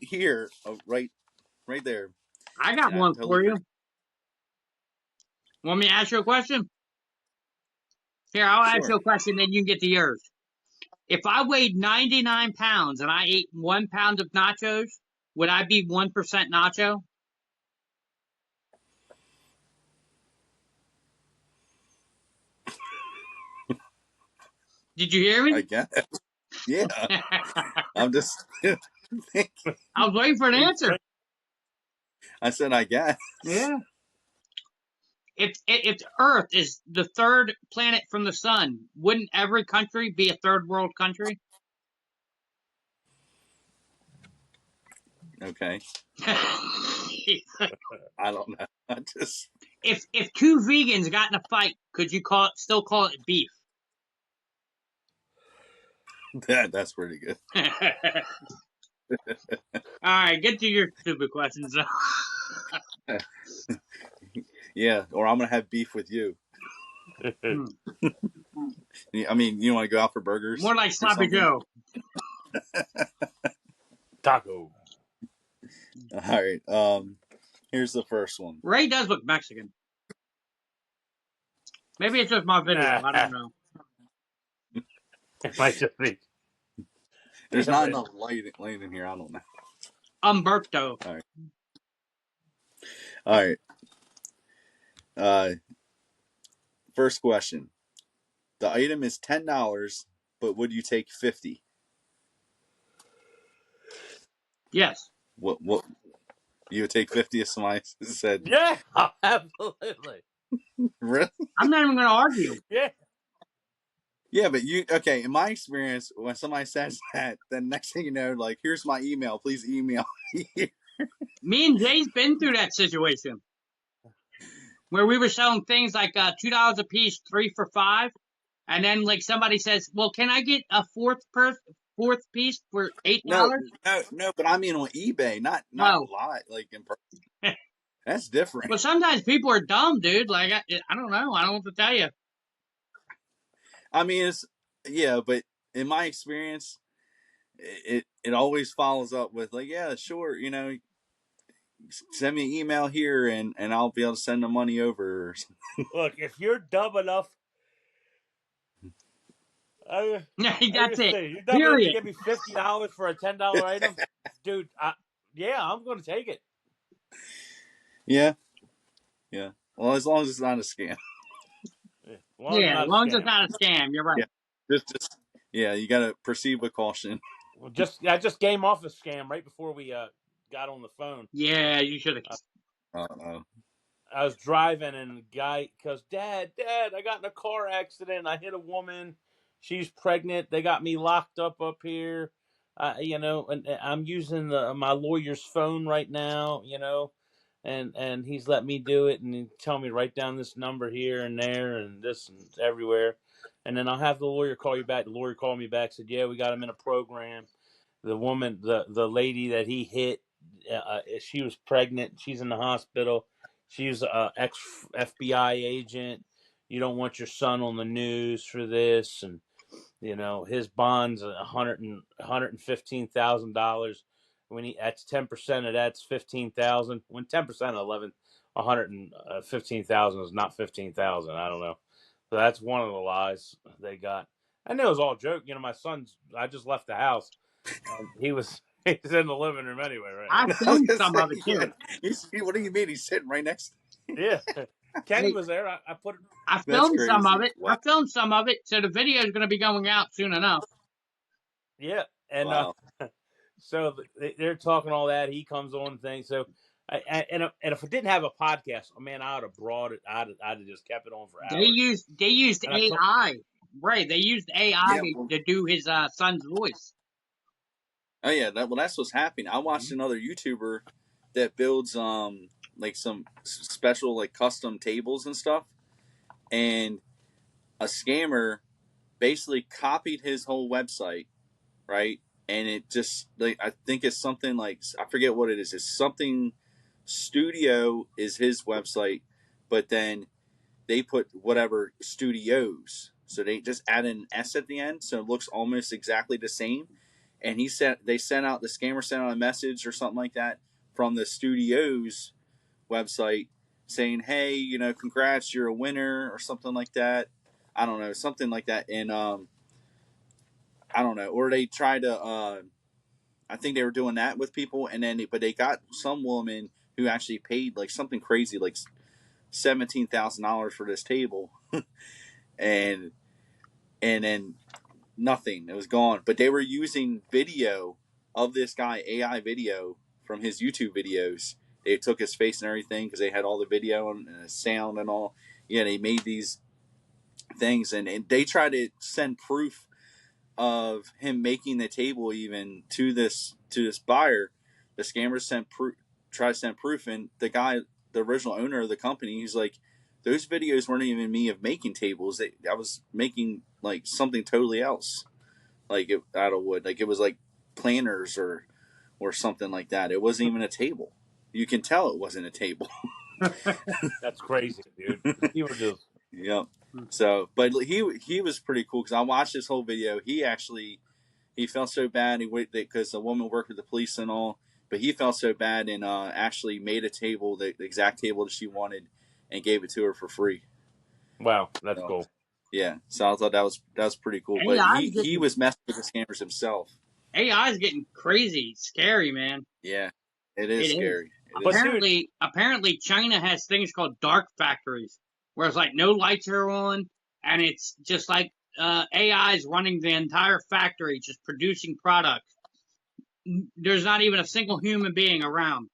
here, right there, I got and I one totally for forgot. you. Want me to ask you a question? Here, I'll ask you Sure. a question, then you can get to yours. If I weighed 99 pounds and I ate 1 pound of nachos, would I be 1% nacho? Did you hear I me? guess. Yeah. I'm just. I was waiting for an answer. I said I guess. Yeah. If Earth is the third planet from the sun, wouldn't every country be a third world country? Okay. if I don't know. I just. if two vegans got in a fight, could you still call it beef? That's pretty good. All right, get to your stupid questions. Yeah. Or I'm gonna have beef with you. Hmm. I mean, you want to go out for burgers More like or Sloppy something? Joe. Taco. All right. Here's the first one. Ray does look Mexican. Maybe it's just my video. Nah, I don't know. it might just be. There's Yeah, not right. enough light in here. I don't know. Umberto. All right. All right. Uh, first question. The item is $10, but would you take 50? Yes. What you would take 50 if somebody said, Yeah, absolutely. really? I'm not even going to argue. Yeah. Yeah, but okay, in my experience, when somebody says that, then next thing you know, like, here's my email, please email me. Me and Jay's been through that situation where we were selling things like $2 a piece, 3 for $5, and then like somebody says, "Well, can I get a fourth piece for No, $8?" no, but I mean on eBay, not No. live, like in person. That's different. Well, sometimes people are dumb, dude. Like I don't know. I don't know what to tell you. I mean, yeah, but in my experience, it always follows up with like, yeah, sure, send me an email here and I'll be able to send the money over. Look, if you're dumb enough, I That's just it. say you're not willing to Period. give me $50 for a $10 item, dude. Yeah, I'm going to take it. Yeah, yeah. Well, as long as it's not a scam. Yeah, as long as it's Yeah, as not a long as it's scam. not a scam, you're right. Yeah, just yeah. You got to proceed with caution. Well, I just came off a scam right before we got on the phone. Yeah, you should have. Uh, Uh, I was driving and the guy goes, Dad, I got in a car accident. I hit a woman. She's pregnant. They got me locked up here. And I'm using my lawyer's phone right now, and he's let me do it and he tell me write down this number here and there and this and everywhere. And then I'll have the lawyer call you back. The lawyer called me back, said, yeah, we got him in a program. The woman, the lady that he hit, she was pregnant. She's in the hospital. She's a ex FBI agent. You don't want your son on the news for this, and his bond's $115,000. When that's 10% of that's 15,000. When 10% of 115,000 is not 15,000. I don't know. So that's one of the lies they got. I knew it was all joke. My son's. I just left the house. He's in the living room anyway right I now. I was filmed gonna some say, of it yeah. too. What do you mean? He's sitting right next. Yeah, Kenny Hey, was there. I put I That's filmed some of crazy. it. Wow. I filmed some of it, so the video is going to be going out soon enough. yeah, and Wow. so they're talking all that. He comes on and things. So and if I didn't have a podcast, oh man, I'd have brought it. I'd have just kept it on for hours. They used And I told AI, right? They used AI Yeah. Well, to do his son's voice. oh yeah. That's what's happening. I watched another YouTuber that builds like some special like custom tables and stuff, and a scammer basically copied his whole website, right? And it just like I think it's something like I forget what it is. It's something studio is his website, but then they put whatever studios. So they just add an S at the end, so it looks almost exactly the same. And the scammer sent out a message or something like that from the studio's website saying, "Hey, congrats, you're a winner," or something like that. I don't know, something like that. And I don't know, or they tried to. I think they were doing that with people, and then but they got some woman who actually paid like something crazy, like $17,000 for this table, and then nothing. It was gone. But they were using video of this guy, AI video from his YouTube videos. They took his face and everything because they had all the video and the sound and all. Yeah, they made these things, and they tried to send proof of him making the table even to this buyer. The scammers try to send proof, and the original owner of the company, he's like, those videos weren't even me of making tables. I was making like something totally else, like out of wood, like it was like planters or something like that. It wasn't even a table. You can tell it wasn't a table. that's crazy, dude. He was just Yep. So, but he was pretty cool because I watched this whole video. He felt so bad because the woman worked with the police and all, but he felt so bad and actually made a table, the exact table that she wanted, and gave it to her for free. wow. That's So, cool. yeah, so I thought that was pretty cool. But AI's he getting was messing with the scammers himself. AI's getting crazy, scary, man. Yeah, it is It is. scary. It is. But dude, Apparently, China has things called dark factories, where it's like no lights are on, and it's just like AI is running the entire factory, just producing products. There's not even a single human being around,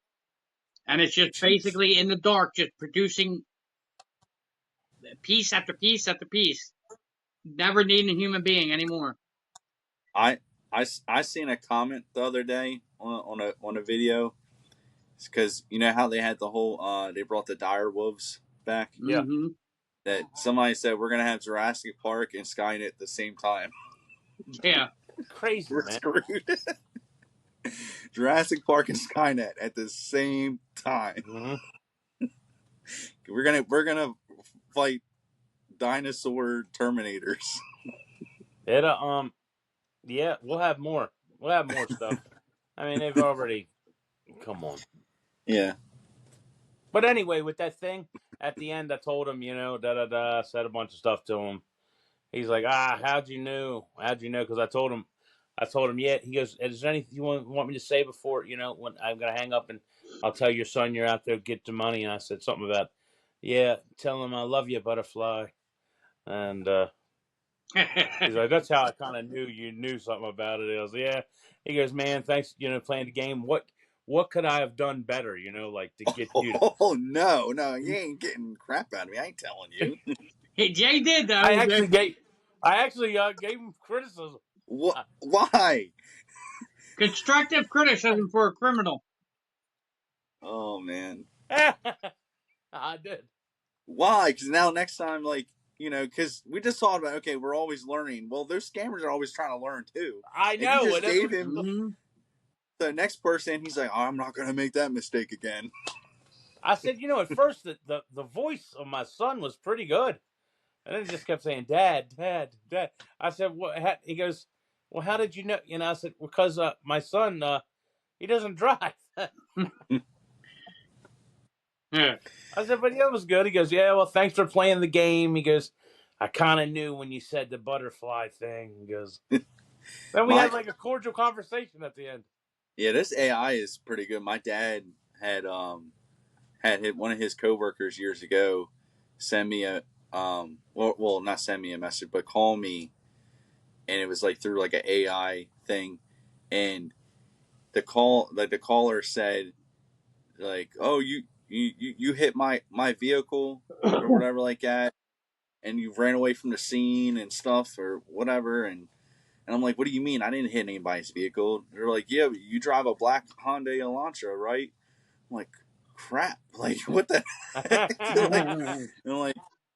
and it's just Jeez. basically in the dark, just producing piece after piece after piece, never needing a human being anymore. I I seen a comment the other day on a video because you know how they had the whole they brought the dire wolves back, yeah, Mm-hmm. that somebody said we're gonna have Jurassic Park and Skynet at the same time. Yeah. crazy We're man. screwed. Jurassic Park and Skynet at the same time. Mm-hmm. We're gonna fight dinosaur Terminators. It yeah, we'll have more. We'll have more stuff. I mean, they've already come on. Yeah. But anyway, with that thing at the end, I told him, da da da, said a bunch of stuff to him, He's like, how'd you know? How'd you know? Because I told him, yeah. He goes, is there anything you want me to say before, when I'm going to hang up and I'll tell your son you're out there, get the money. And I said something about, yeah, tell him I love you, butterfly. And he's like, that's how I kind of knew you knew something about it. I was, yeah. He goes, man, thanks, playing the game. What could I have done better, like to get you to. Oh no, you ain't getting crap out of me. I ain't telling you. Hey, Jay did though. I actually gave, gave him criticism. What? Why? Constructive criticism for a criminal. Oh man, I did. why? Because now next time, like because we just thought about okay, we're always learning. Well, those scammers are always trying to learn too. I And you know. just gave him Mm-hmm. the next person. He's like, oh, I'm not gonna make that mistake again. I said, at first the voice of my son was pretty good. And then he just kept saying, Dad, Dad, Dad. I said, what? He goes, well, how did you know? I said, because my son, he doesn't drive. Yeah. I said, but yeah, it was good. He goes, yeah, well, thanks for playing the game. He goes, I kind of knew when you said the butterfly thing. He goes, then we My had like a cordial conversation at the end. Yeah, this AI is pretty good. My dad had hit one of his coworkers years ago send me a well not send me a message but call me, and it was like through like an AI thing, and the caller said like, oh, you hit my vehicle or whatever like that, and you ran away from the scene and stuff or whatever, and I'm like, what do you mean? I didn't hit anybody's vehicle. They're like, yeah, but you drive a black Hyundai Elantra, right? I'm like, crap. Like, what the heck? Like, and I'm like,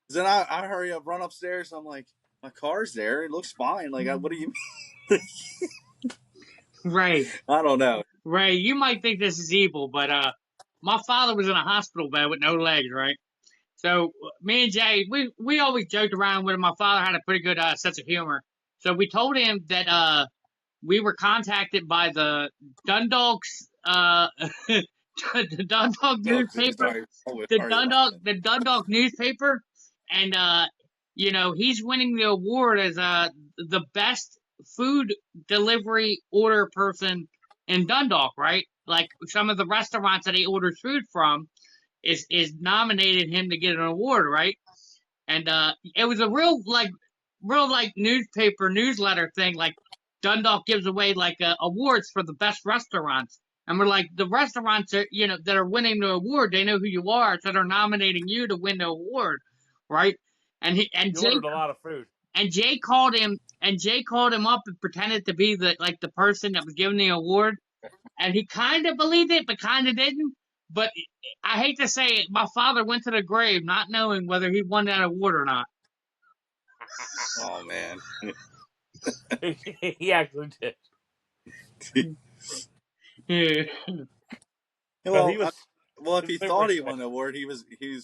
then I hurry up, run upstairs. I'm like, my car's there. It looks fine. Like, what do you mean? Right. I don't know. Right. You might think this is evil, but my father was in a hospital bed with no legs, right? So me and Jay, we always joked around with him. My father had a pretty good sense of humor. So we told him that we were contacted by the Dundalk's the Dundalk Oh, newspaper, sorry. Oh, sorry about that. the Dundalk newspaper, and he's winning the award as the best food delivery order person in Dundalk, right? Like some of the restaurants that he orders food from is nominated him to get an award, right? And it was a real like newspaper newsletter thing. Like Dundalk gives away like awards for the best restaurants, and we're like the restaurants are that are winning the award. They know who you are, so they're nominating you to win the award, right? And You ordered a lot of food. Jay called him up and pretended to be the person that was giving the award, and he kind of believed it, but kind of didn't. But I hate to say it, my father went to the grave not knowing whether he won that award or not. Oh, man. He actually did. Yeah. But he Well, was. if he thought he won the award, he was he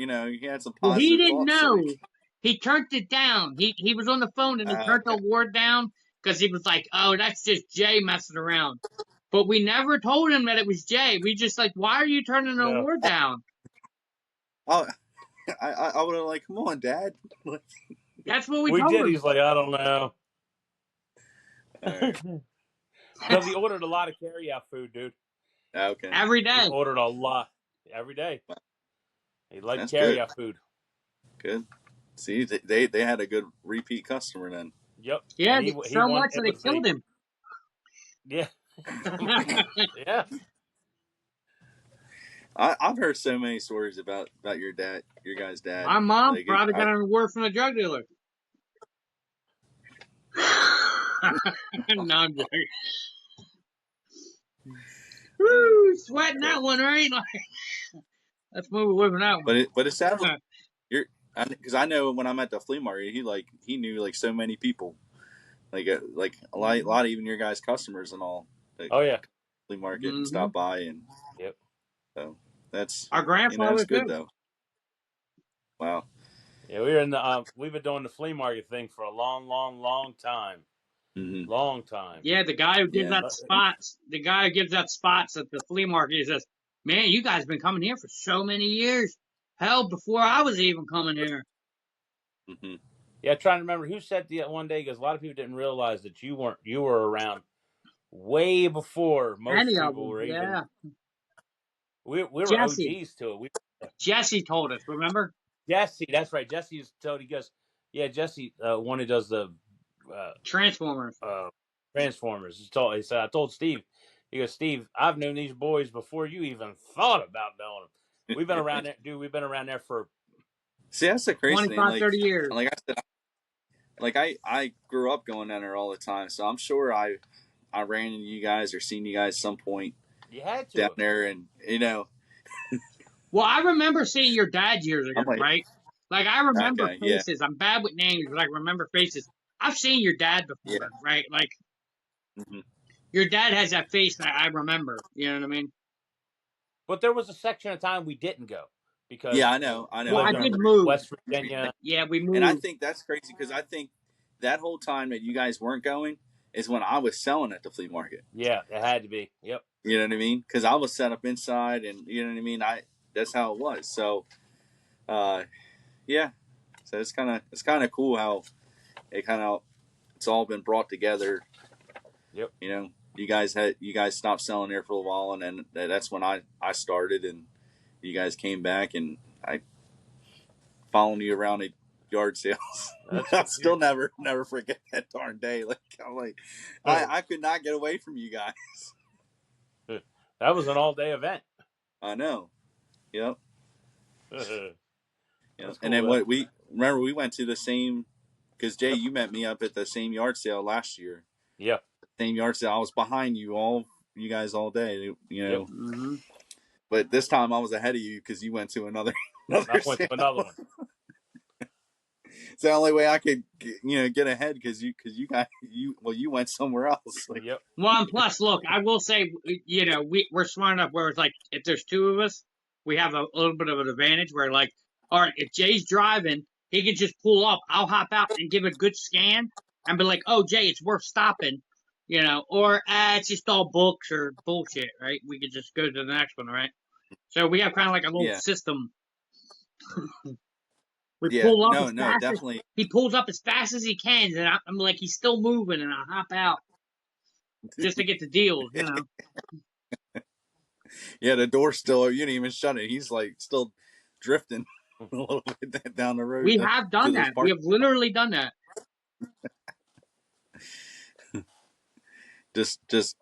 had some Well, he positive didn't thoughts. So know. He turned it down. He was on the phone and he turned the okay. award down because he was like, "Oh, that's just Jay messing around." But we never told him that it was Jay. We just like, "Why are you turning the No. award down?" I would have like, come on, Dad. That's what we We told did. him. He's like, I don't know. Right. Because he ordered a lot of carryout food, dude. Okay. Every He day. ordered a lot every day. He liked That's good. carryout food. Good. See, they had a good repeat customer then. Yep. Yeah, And he so won. much that It it was killed him. yeah. Yeah. I've heard so many stories about your dad, your guy's dad. My mom Like, probably got an award from a drug dealer. No, I'm joking. Woo, sweating that one, right? Let's move away from that one. but it sounds like you're because I know when I'm at the flea market, he knew like so many people, like a lot of even your guys' customers and all. Like, Oh yeah. flea market and stop by and Yep. so that's Our grandfather that's good too. though. Wow. Yeah, we were in the. We've been doing the flea market thing for a long, long, long time. Mm-hmm. Long time. Yeah, the guy who gives Yeah. that spots. The guy who gives that spots at the flea market. He says, "Man, you guys been coming here for so many years. Hell, before I was even coming here." Mm-hmm. Yeah, trying to remember who said the one day because a lot of people didn't realize that you were around way before most Any of people them, were even. yeah. We were Jesse, OGs to it. Jesse told us. Remember? Jesse, that's right. Jesse is told he goes, yeah, Jesse, one who does the uh, Transformers. uh, Transformers. He said, I told Steve, he goes, Steve, I've known these boys before you even thought about knowing them. We've been around there, dude. We've been around there for. See, that's the crazy thing. 25, 30 years. Like I said, like I grew up going down there all the time, so I'm sure I ran into you guys or seen you guys some point You had down to. there, and Well, I remember seeing your dad years ago, I'm like, right? Like I remember okay, yeah, faces. I'm bad with names, but I remember faces. I've seen your dad yeah, before, right? Like hmm your dad has that face that I remember. You know what I mean? But there was a section of time we didn't go yeah. because I we know. Well, I I lived in did remember. move. West Virginia. Yeah, we And I moved. think that's crazy because I think that whole time that you guys weren't going is when I was selling at the flea market. Yeah, it had to be. Yep. You know what I mean? Because I was set up inside, and you know what I mean. That's how it was. So, uh, yeah. So it's kind of cool how it's all been brought together. Yep. You know, you guys stopped selling there for a while, and then that's when I started, and you guys came back, and I following you around at yard sales. That's I still never forget that darn day. Like I'm like, I could not get away from you guys. that was an all day event. I know. Yep. Yep. That's And cool then though. what we remember we went to the same because Jay, Yep. you met me up at the same yard sale last year. Yep. Same yard sale. I was behind you guys all day. You Yep. know, Hmm. but this time I was ahead of you because you went to another I another went to sale. another one. It's the only way I could get ahead because you guys you went somewhere else. Like Yep. Well, and plus, look, I will say, we're smart enough where it's like if there's two of us, we have a little bit of an advantage. Where like, all right, if Jay's driving, he can just pull up. I'll hop out and give a good scan and be like, "Oh, Jay, it's worth stopping," or it's just all books or bullshit, right? We could just go to the next one, right? So we have kind of like a little yeah, system. We yeah. pull up No, as no, fast as definitely. he pulls up as fast as he can, and I'm like, he's still moving, and I hop out just to get the deals. Yeah, the door's still. You didn't even shut it. He's like still drifting a little bit down the road We have to done those that. We park. have literally done that. Just just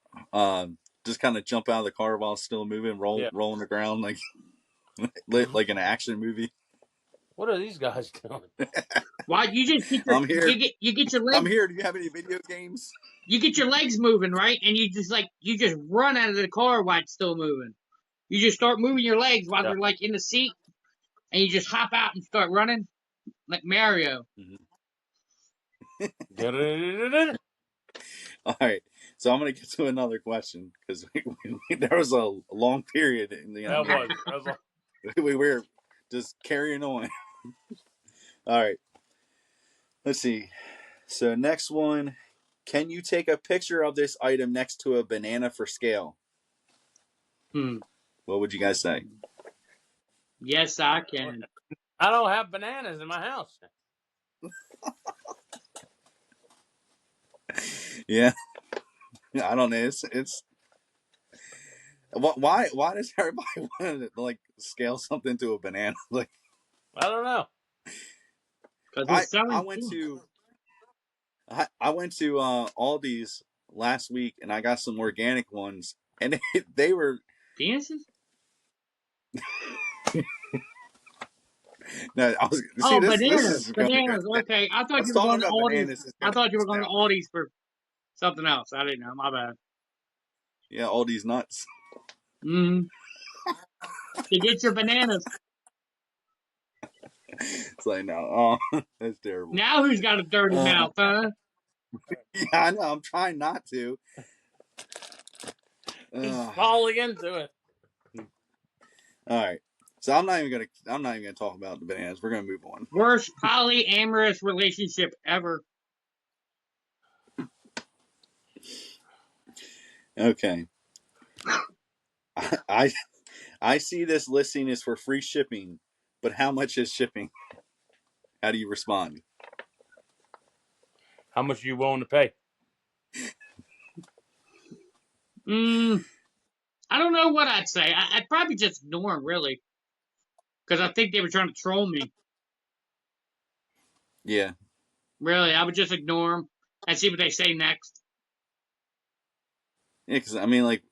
kind of jump out of the car while still moving, Yeah. rolling the ground like Mhm. like an action movie. What are these guys doing? Why you just get your I'm here. you get your I'm legs here. Do you have any video games? moving, right? And you just run out of the car while it's still moving. You just start moving your legs while Yeah. they're like in the seat, and you just hop out and start running like Mario. All right. So I'm gonna get to another question because there was a long period, and That was. That was we were just carrying on. All right. Let's see. So next one, can you take a picture of this item next to a banana for scale? Hmm. What would you guys say? Yes, I can. I don't have bananas in my house. Yeah, I don't know. It's why does everybody want to like scale something to a banana? Like I don't know. Because I it's I selling went to I went to Aldi's last week and I got some organic ones and they were penises. no I was see Oh, this bananas, is going to go bananas. down. Okay, I thought Us you were talking going to about Aldi's. bananas is I going to thought you go were going to down. Aldi's for something else. I didn't know. My bad. Yeah, Aldi's nuts. Mm. To get your bananas. It's like no, oh, that's terrible. Now who's got a dirty Uh, mouth, huh? yeah, I know. I'm trying not to. He's Uh, falling into it. all right. So I'm not even gonna talk about the bananas. We're gonna move on. Worst polyamorous relationship ever. Okay. I I see this listing is for free shipping, but how much is shipping? How do you respond? How much are you willing to pay? I don't know what I'd say. I'd probably just ignore them, really, because I think they were trying to troll me. Yeah. Really, I would just ignore them and see what they say next. Yeah, because I mean, like,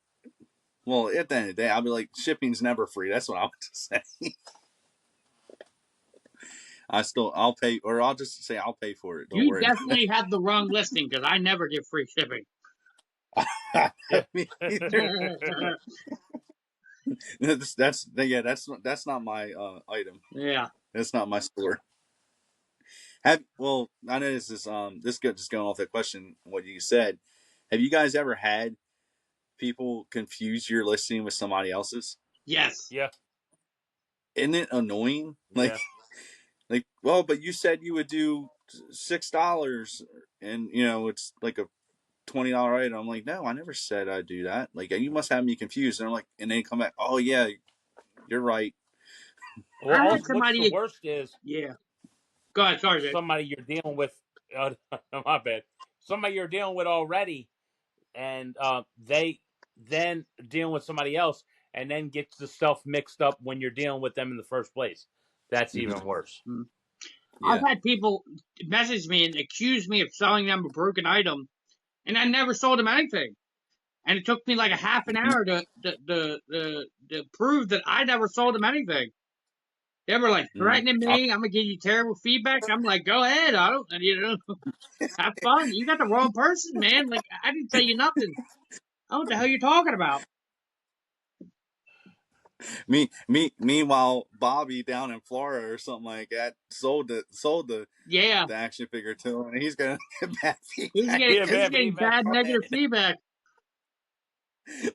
well, at the end of the day, I'll be like, shipping's never free. That's what I want to say. I'll pay, or I'll just say I'll pay for it. Don't You worry about definitely have the wrong listing because I never give free shipping. it. Yeah. Me either. That's not my item. Yeah. That's not my store. Well, I know this is just going off that question what you said. Have you guys ever had people confuse your listing with somebody else's? Yes. Yeah. Isn't it annoying? Yeah. Well, but you said you would do $6, and it's like a $20 item. I'm like, no, I never said I'd do that. Like, you must have me confused. And I'm like, and they come back, oh yeah, you're right. Well, I had also, what's the somebody. worst is Yeah. Go ahead. Sorry, Jake. somebody you're dealing with. My bad. Somebody you're dealing with already, and they then dealing with somebody else, and then gets the stuff mixed up when you're dealing with them in the first place. That's Mm-hmm. even worse. I've Yeah. had people message me and accuse me of selling them a broken item, and I never sold them anything. And it took me like a half an hour to prove that I never sold them anything. They were like Mm-hmm. threatening me. I'm gonna give you terrible feedback. I'm like, go ahead. I don't, have fun. You got the wrong person, man. Like, I didn't tell you nothing. I don't know what the hell you're talking about. Meanwhile, Bobby down in Florida or something like that sold the Yeah, action figure to him, and he's gonna get bad he's feedback getting Yeah, because he's bad getting feedback. bad negative feedback.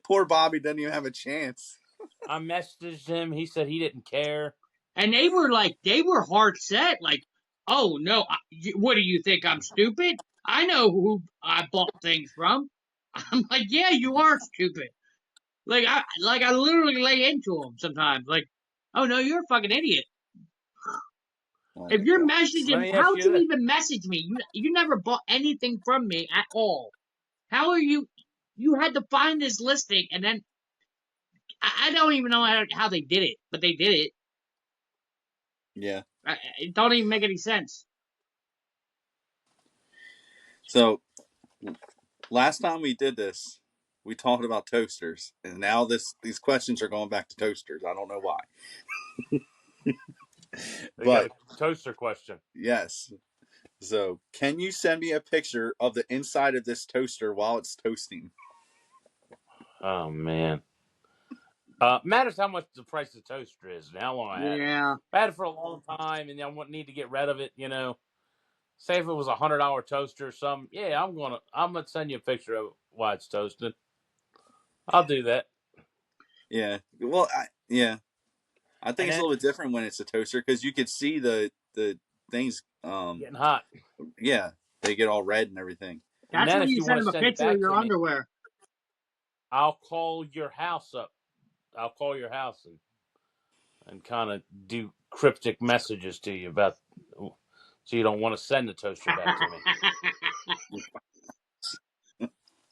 poor Bobby doesn't even have a chance. I messaged him. He said he didn't care. And they were hard set. Like, oh no, what do you think? I'm stupid? I know who I bought things from. I'm like, yeah, you are stupid. I literally lay into them sometimes. Like, oh no, you're a fucking idiot. Oh If my you're god. Let messaging, me ask how'd you you this. even message me? You never bought anything from me at all. How are you? You had to find this listing, and then I don't even know how they did it, but they did it. Yeah. It don't even make any sense. So last time we did this, we talked about toasters, and now these questions are going back to toasters. I don't know why, They got but a toaster question. yes. So, can you send me a picture of the inside of this toaster while it's toasting? Oh man. Matters how much the price of toaster is and how long I had it. Yeah. If I had it for a long time and I wouldn't need to get rid of it, say if it was $100 toaster or something, yeah, I'm gonna send you a picture of why it's toasted. I'll do that. Yeah. Well, yeah. I think And it's a then little bit different when it's a toaster because you could see the things. getting hot. Yeah, they get all red and everything. And That's then when if you you send want to them a send it picture of back your to me, underwear. I'll call your house up. I'll call your house and kind of do cryptic messages to you about so you don't want to send the toaster back to me.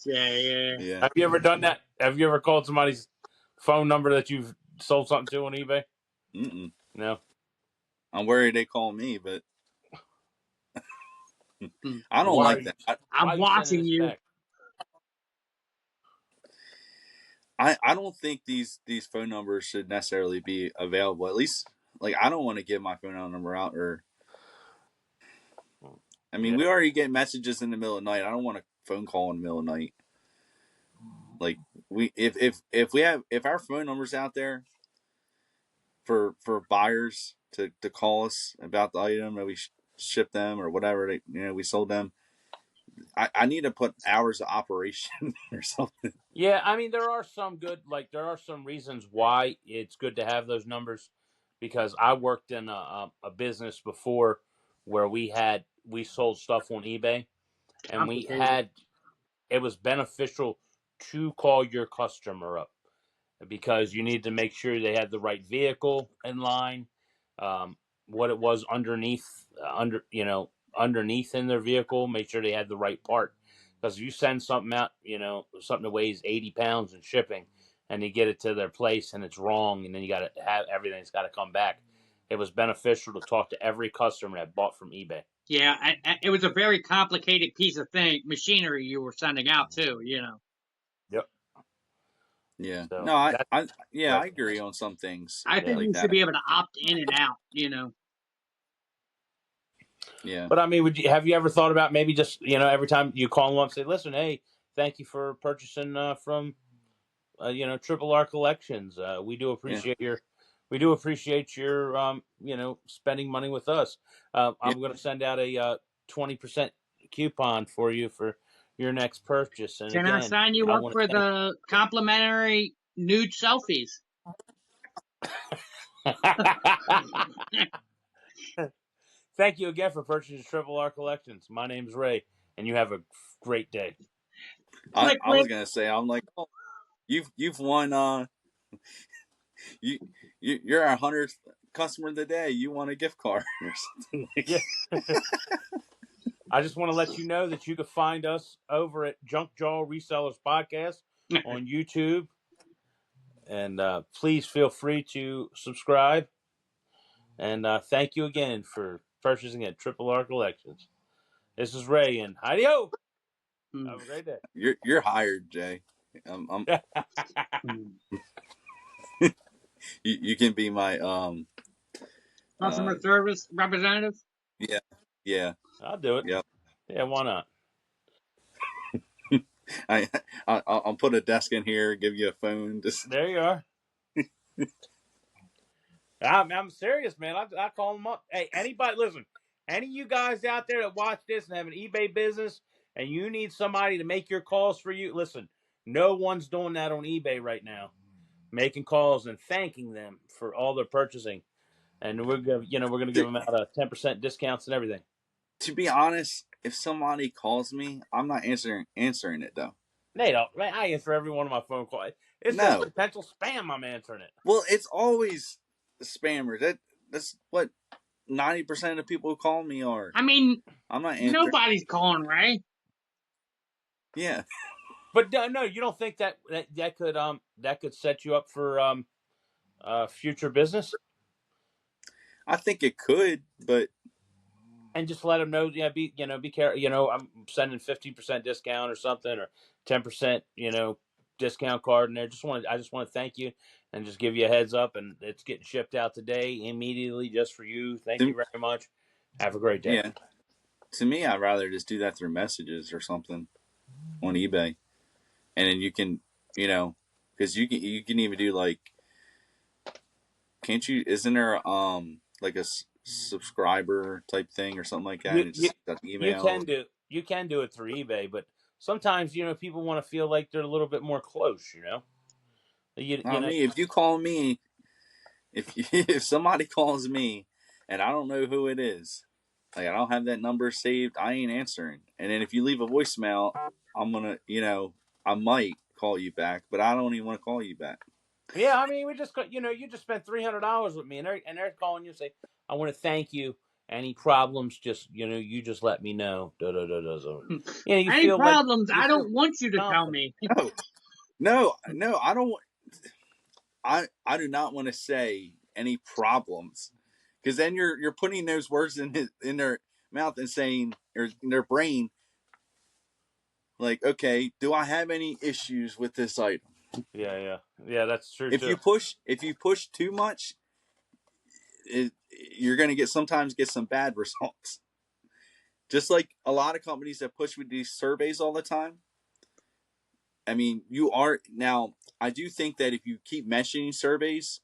Yeah. Yeah. Have you ever done that? Have you ever called somebody's phone number that you've sold something to on eBay? Mm-mm. No. I'm worried they call me, but I don't Why are like you that. why I'm are you sending watching this you. back? I don't think these phone numbers should necessarily be available. At least, like, I don't want to give my phone number out. Or, I mean, we Yeah. already get messages in the middle of the night. I don't want a phone call in the middle of the night. Like, if our phone numbers out there for buyers to call us about the item that we ship them or whatever we sold them, I need to put hours of operation or something. Yeah, I mean there are some there are some reasons why it's good to have those numbers because I worked in a business before where we sold stuff on eBay and we Complicated. had it was beneficial to call your customer up because you need to make sure they had the right vehicle in line, what it was underneath, underneath in their vehicle. Make sure they had the right part. Because if you send something out, something that weighs 80 pounds in shipping, and you get it to their place and it's wrong, and then you got to have everything's got to come back. It was beneficial to talk to every customer that bought from eBay. Yeah, it was a very complicated piece of machinery you were sending out too. Yep. Yeah. So No, that's yeah, I right. agree on some things I Yeah. think like you should that. be able to opt in and out. Yeah. But I mean, have you ever thought about maybe just every time you call them up, say, listen, hey, thank you for purchasing from Triple R Collections. Yeah. We do appreciate your spending money with us. Yeah. I'm going to send out a 20% coupon for you for your next purchase. And Can I again, sign you I up want for to the complimentary nude selfies? thank you again for purchasing Triple R Collections. My name's Ray, and you have a great day. Click, I was click. gonna say, I'm like, oh, you've won. You you're our 100th customer of the day. You want a gift card or something like. Yeah. I just want to let you know that you can find us over at Junk Jaw Resellers Podcast on YouTube. And please feel free to subscribe. And thank you again for purchasing at Triple R Collections. This is Ray, and hi-yo. Have a great day. You're hired, Jay. I'm you can be my Customer service representative. yeah, yeah, I'll do it. yeah. Yeah, why not? I, I'll put a desk in here, give you a phone. Just There you are. I'm serious, man. I call them up. Hey, anybody, listen, any of you guys out there that watch this and have an eBay business and you need somebody to make your calls for you, listen, no one's doing that on eBay right now. Making calls and thanking them for all their purchasing. And we're gonna give them out 10% discounts and everything. to be honest, if somebody calls me, I'm not answering it though. They don't. I answer every one of my phone calls. It says No, potential spam. I'm answering it. well, it's always spammers. That's what 90% of the people who call me are. I mean, I'm not answering. nobody's calling Ray. Yeah, But no, you don't think that could set you up for future business? I think it could, but And just let them know, yeah, be careful. I'm sending 15% discount or something, or 10%, discount card in there. I just want to thank you and just give you a heads up, and it's getting shipped out today immediately just for you. Thank you to, very much. Have a great day. yeah, to me, I'd rather just do that through messages or something on eBay, and then you can, because you can even do like, can't you? Isn't there like a subscriber type thing or something like that? You And it you just got you email. can do you can do it through eBay, but sometimes people want to feel like they're a little bit more close. You Not know. me. If you call me, if if somebody calls me, and I don't know who it is, like I don't have that number saved, I ain't answering. And then if you leave a voicemail, I'm gonna, I might call you back, but I don't even want to call you back. Yeah, I mean, we just you just spent $300 with me, and they're calling you and say, I want to thank you. Any problems? Just you just let me know. Da, da, da, da, da. You Any feel like problems? you I feel don't want you to tell confident. me. No, no, I don't. I do not want to say any problems, because then you're putting those words in their mouth and saying, or in their brain, like, okay, do I have any issues with this item? Yeah. That's true too. If you push too much, you're going to sometimes get some bad results. Just like a lot of companies that push with these surveys all the time. I mean, you are now. I do think that if you keep mentioning surveys,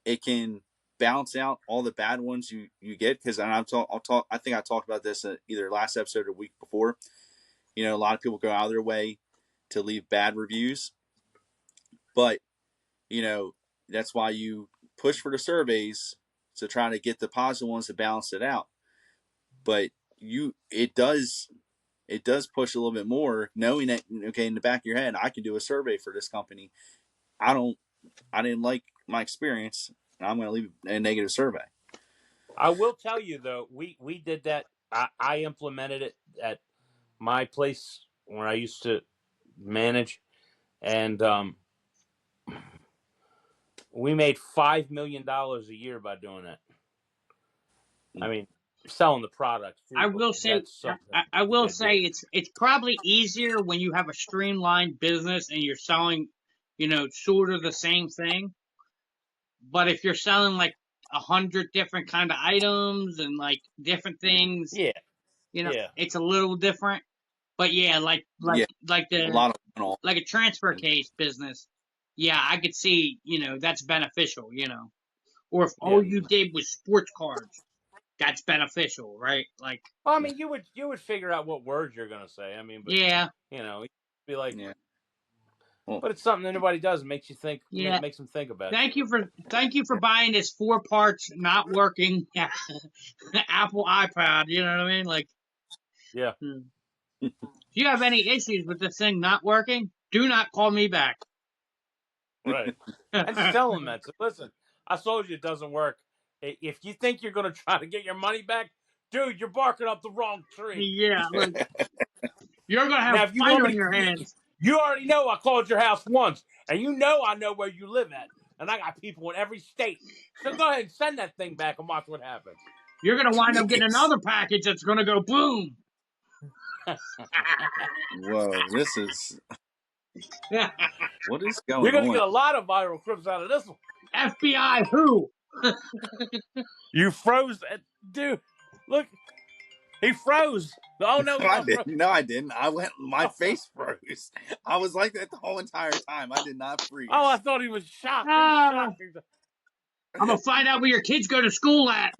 it can balance out all the bad ones you get. Because I'll talk. I think I talked about this either last episode or week before. A lot of people go out of their way to leave bad reviews, but that's why you push for the surveys to try to get the positive ones to balance it out. But it does push a little bit more, knowing that, okay, in the back of your head, I can do a survey for this company. I didn't like my experience, and I'm going to leave a negative survey. I will tell you though, we did that I implemented it at my place where I used to manage, and we made $5 million a year by doing that. I mean, selling the product I too, but will say, that's something I you will could say, do. it's probably easier when you have a streamlined business and you're selling, sort of the same thing. But if you're selling like 100 different kind of items and like different things, Yeah, yeah, it's a little different. But yeah, like Yeah, a the lot of one-off. like a transfer case business, yeah, I could see, that's beneficial, Or if all yeah. you did was sports cards, that's beneficial, right? Like, Well, I mean, you would figure out what words you're gonna say. I mean, but yeah, you'd be like, Yeah. Well, but it's something that nobody does. It makes you think. yeah. Makes them think about Thank shit. you for yeah. buying this 4 parts not working Apple iPod. You know what I mean? Like, Yeah, if you have any issues with this thing not working, do not call me back. right. And just tell them that. So listen, I told you it doesn't work. If you think you're gonna try to get your money back, dude, you're barking up the wrong tree. Yeah, look, you're gonna have Now, a if you fight want me on to, your hands. you already know I called your house once, and you know I know where you live at, and I got people in every state. So go ahead and send that thing back and watch what happens. You're gonna wind up getting Jeez. another package that's gonna go boom. Whoa, this is what is You're going gonna on? get a lot of viral clips out of this one. FBI who? You froze, dude. Look, he froze. Oh no, No, he's I not didn't. frozen. No, I didn't. I went. My Oh, face froze. I was like that the whole entire time. I did not I freeze. thought he was shocked. He's Ah, shocked. I'm gonna find out where your kids go to school at.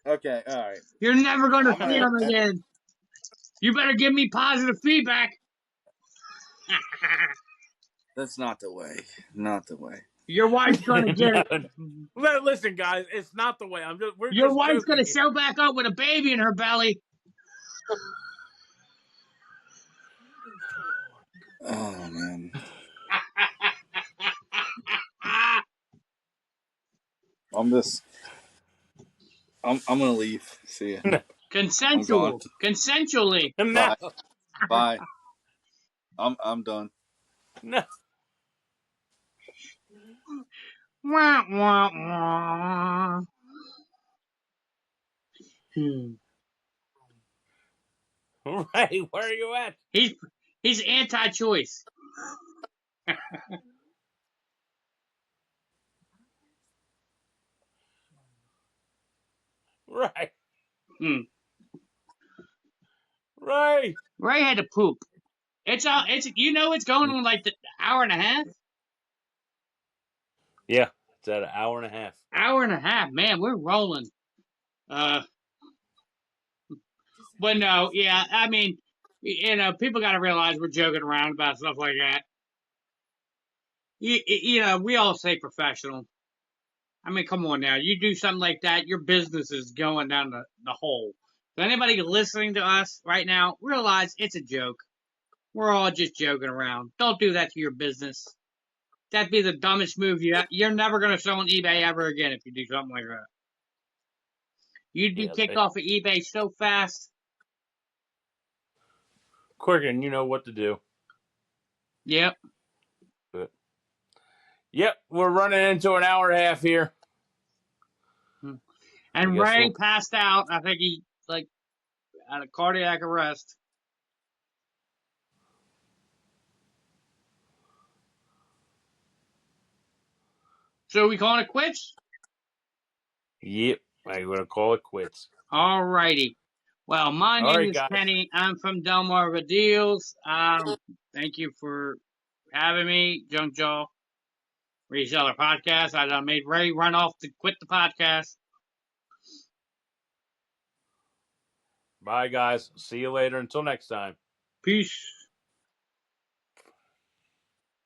Okay, all right. You're never gonna I'm see gonna. them again. You better give me positive feedback. That's not the way. Not the way. Your wife's gonna get No, it. no, listen, guys, it's not the way. We're Your just wife's joking gonna here. show back up with a baby in her belly. Oh man. I'm just. I'm gonna leave. See ya. I'm gone. Consensually. No, Bye. Bye. I'm done. no. Wah, wah, wah. Hmm. Right, where are you at? He's anti-choice. Right, Hmm. right. Ray had to poop. It's it's going on like the hour and a half. Yeah, it's at an hour and a half. Hour and a half, man. We're rolling. Uh, but no, yeah. I mean, people got to realize we're joking around about stuff like that. We all say professional. I mean, come on now. You do something like that, your business is going down the hole. So anybody listening to us right now, realize it's a joke. We're all just joking around. Don't do that to your business. That'd be the dumbest move you're never going to sell on eBay ever again if you do something like that. You'd be Yeah, kicked off of eBay so fast. quicker, and you know what to do. Yep. But, yep, we're running into an hour and a half here. I And guess Ray we'll. passed out. I think he had a cardiac arrest. So we calling it quits? Yep, I'm gonna call it quits. Alrighty. Well, my All name right, is guys. Kenny. I'm from Delmarva Deals. Thank you for having me, Junk Jaw Reseller Podcast. I made Ray run off to quit the podcast. Bye, guys. See you later. Until next time. Peace.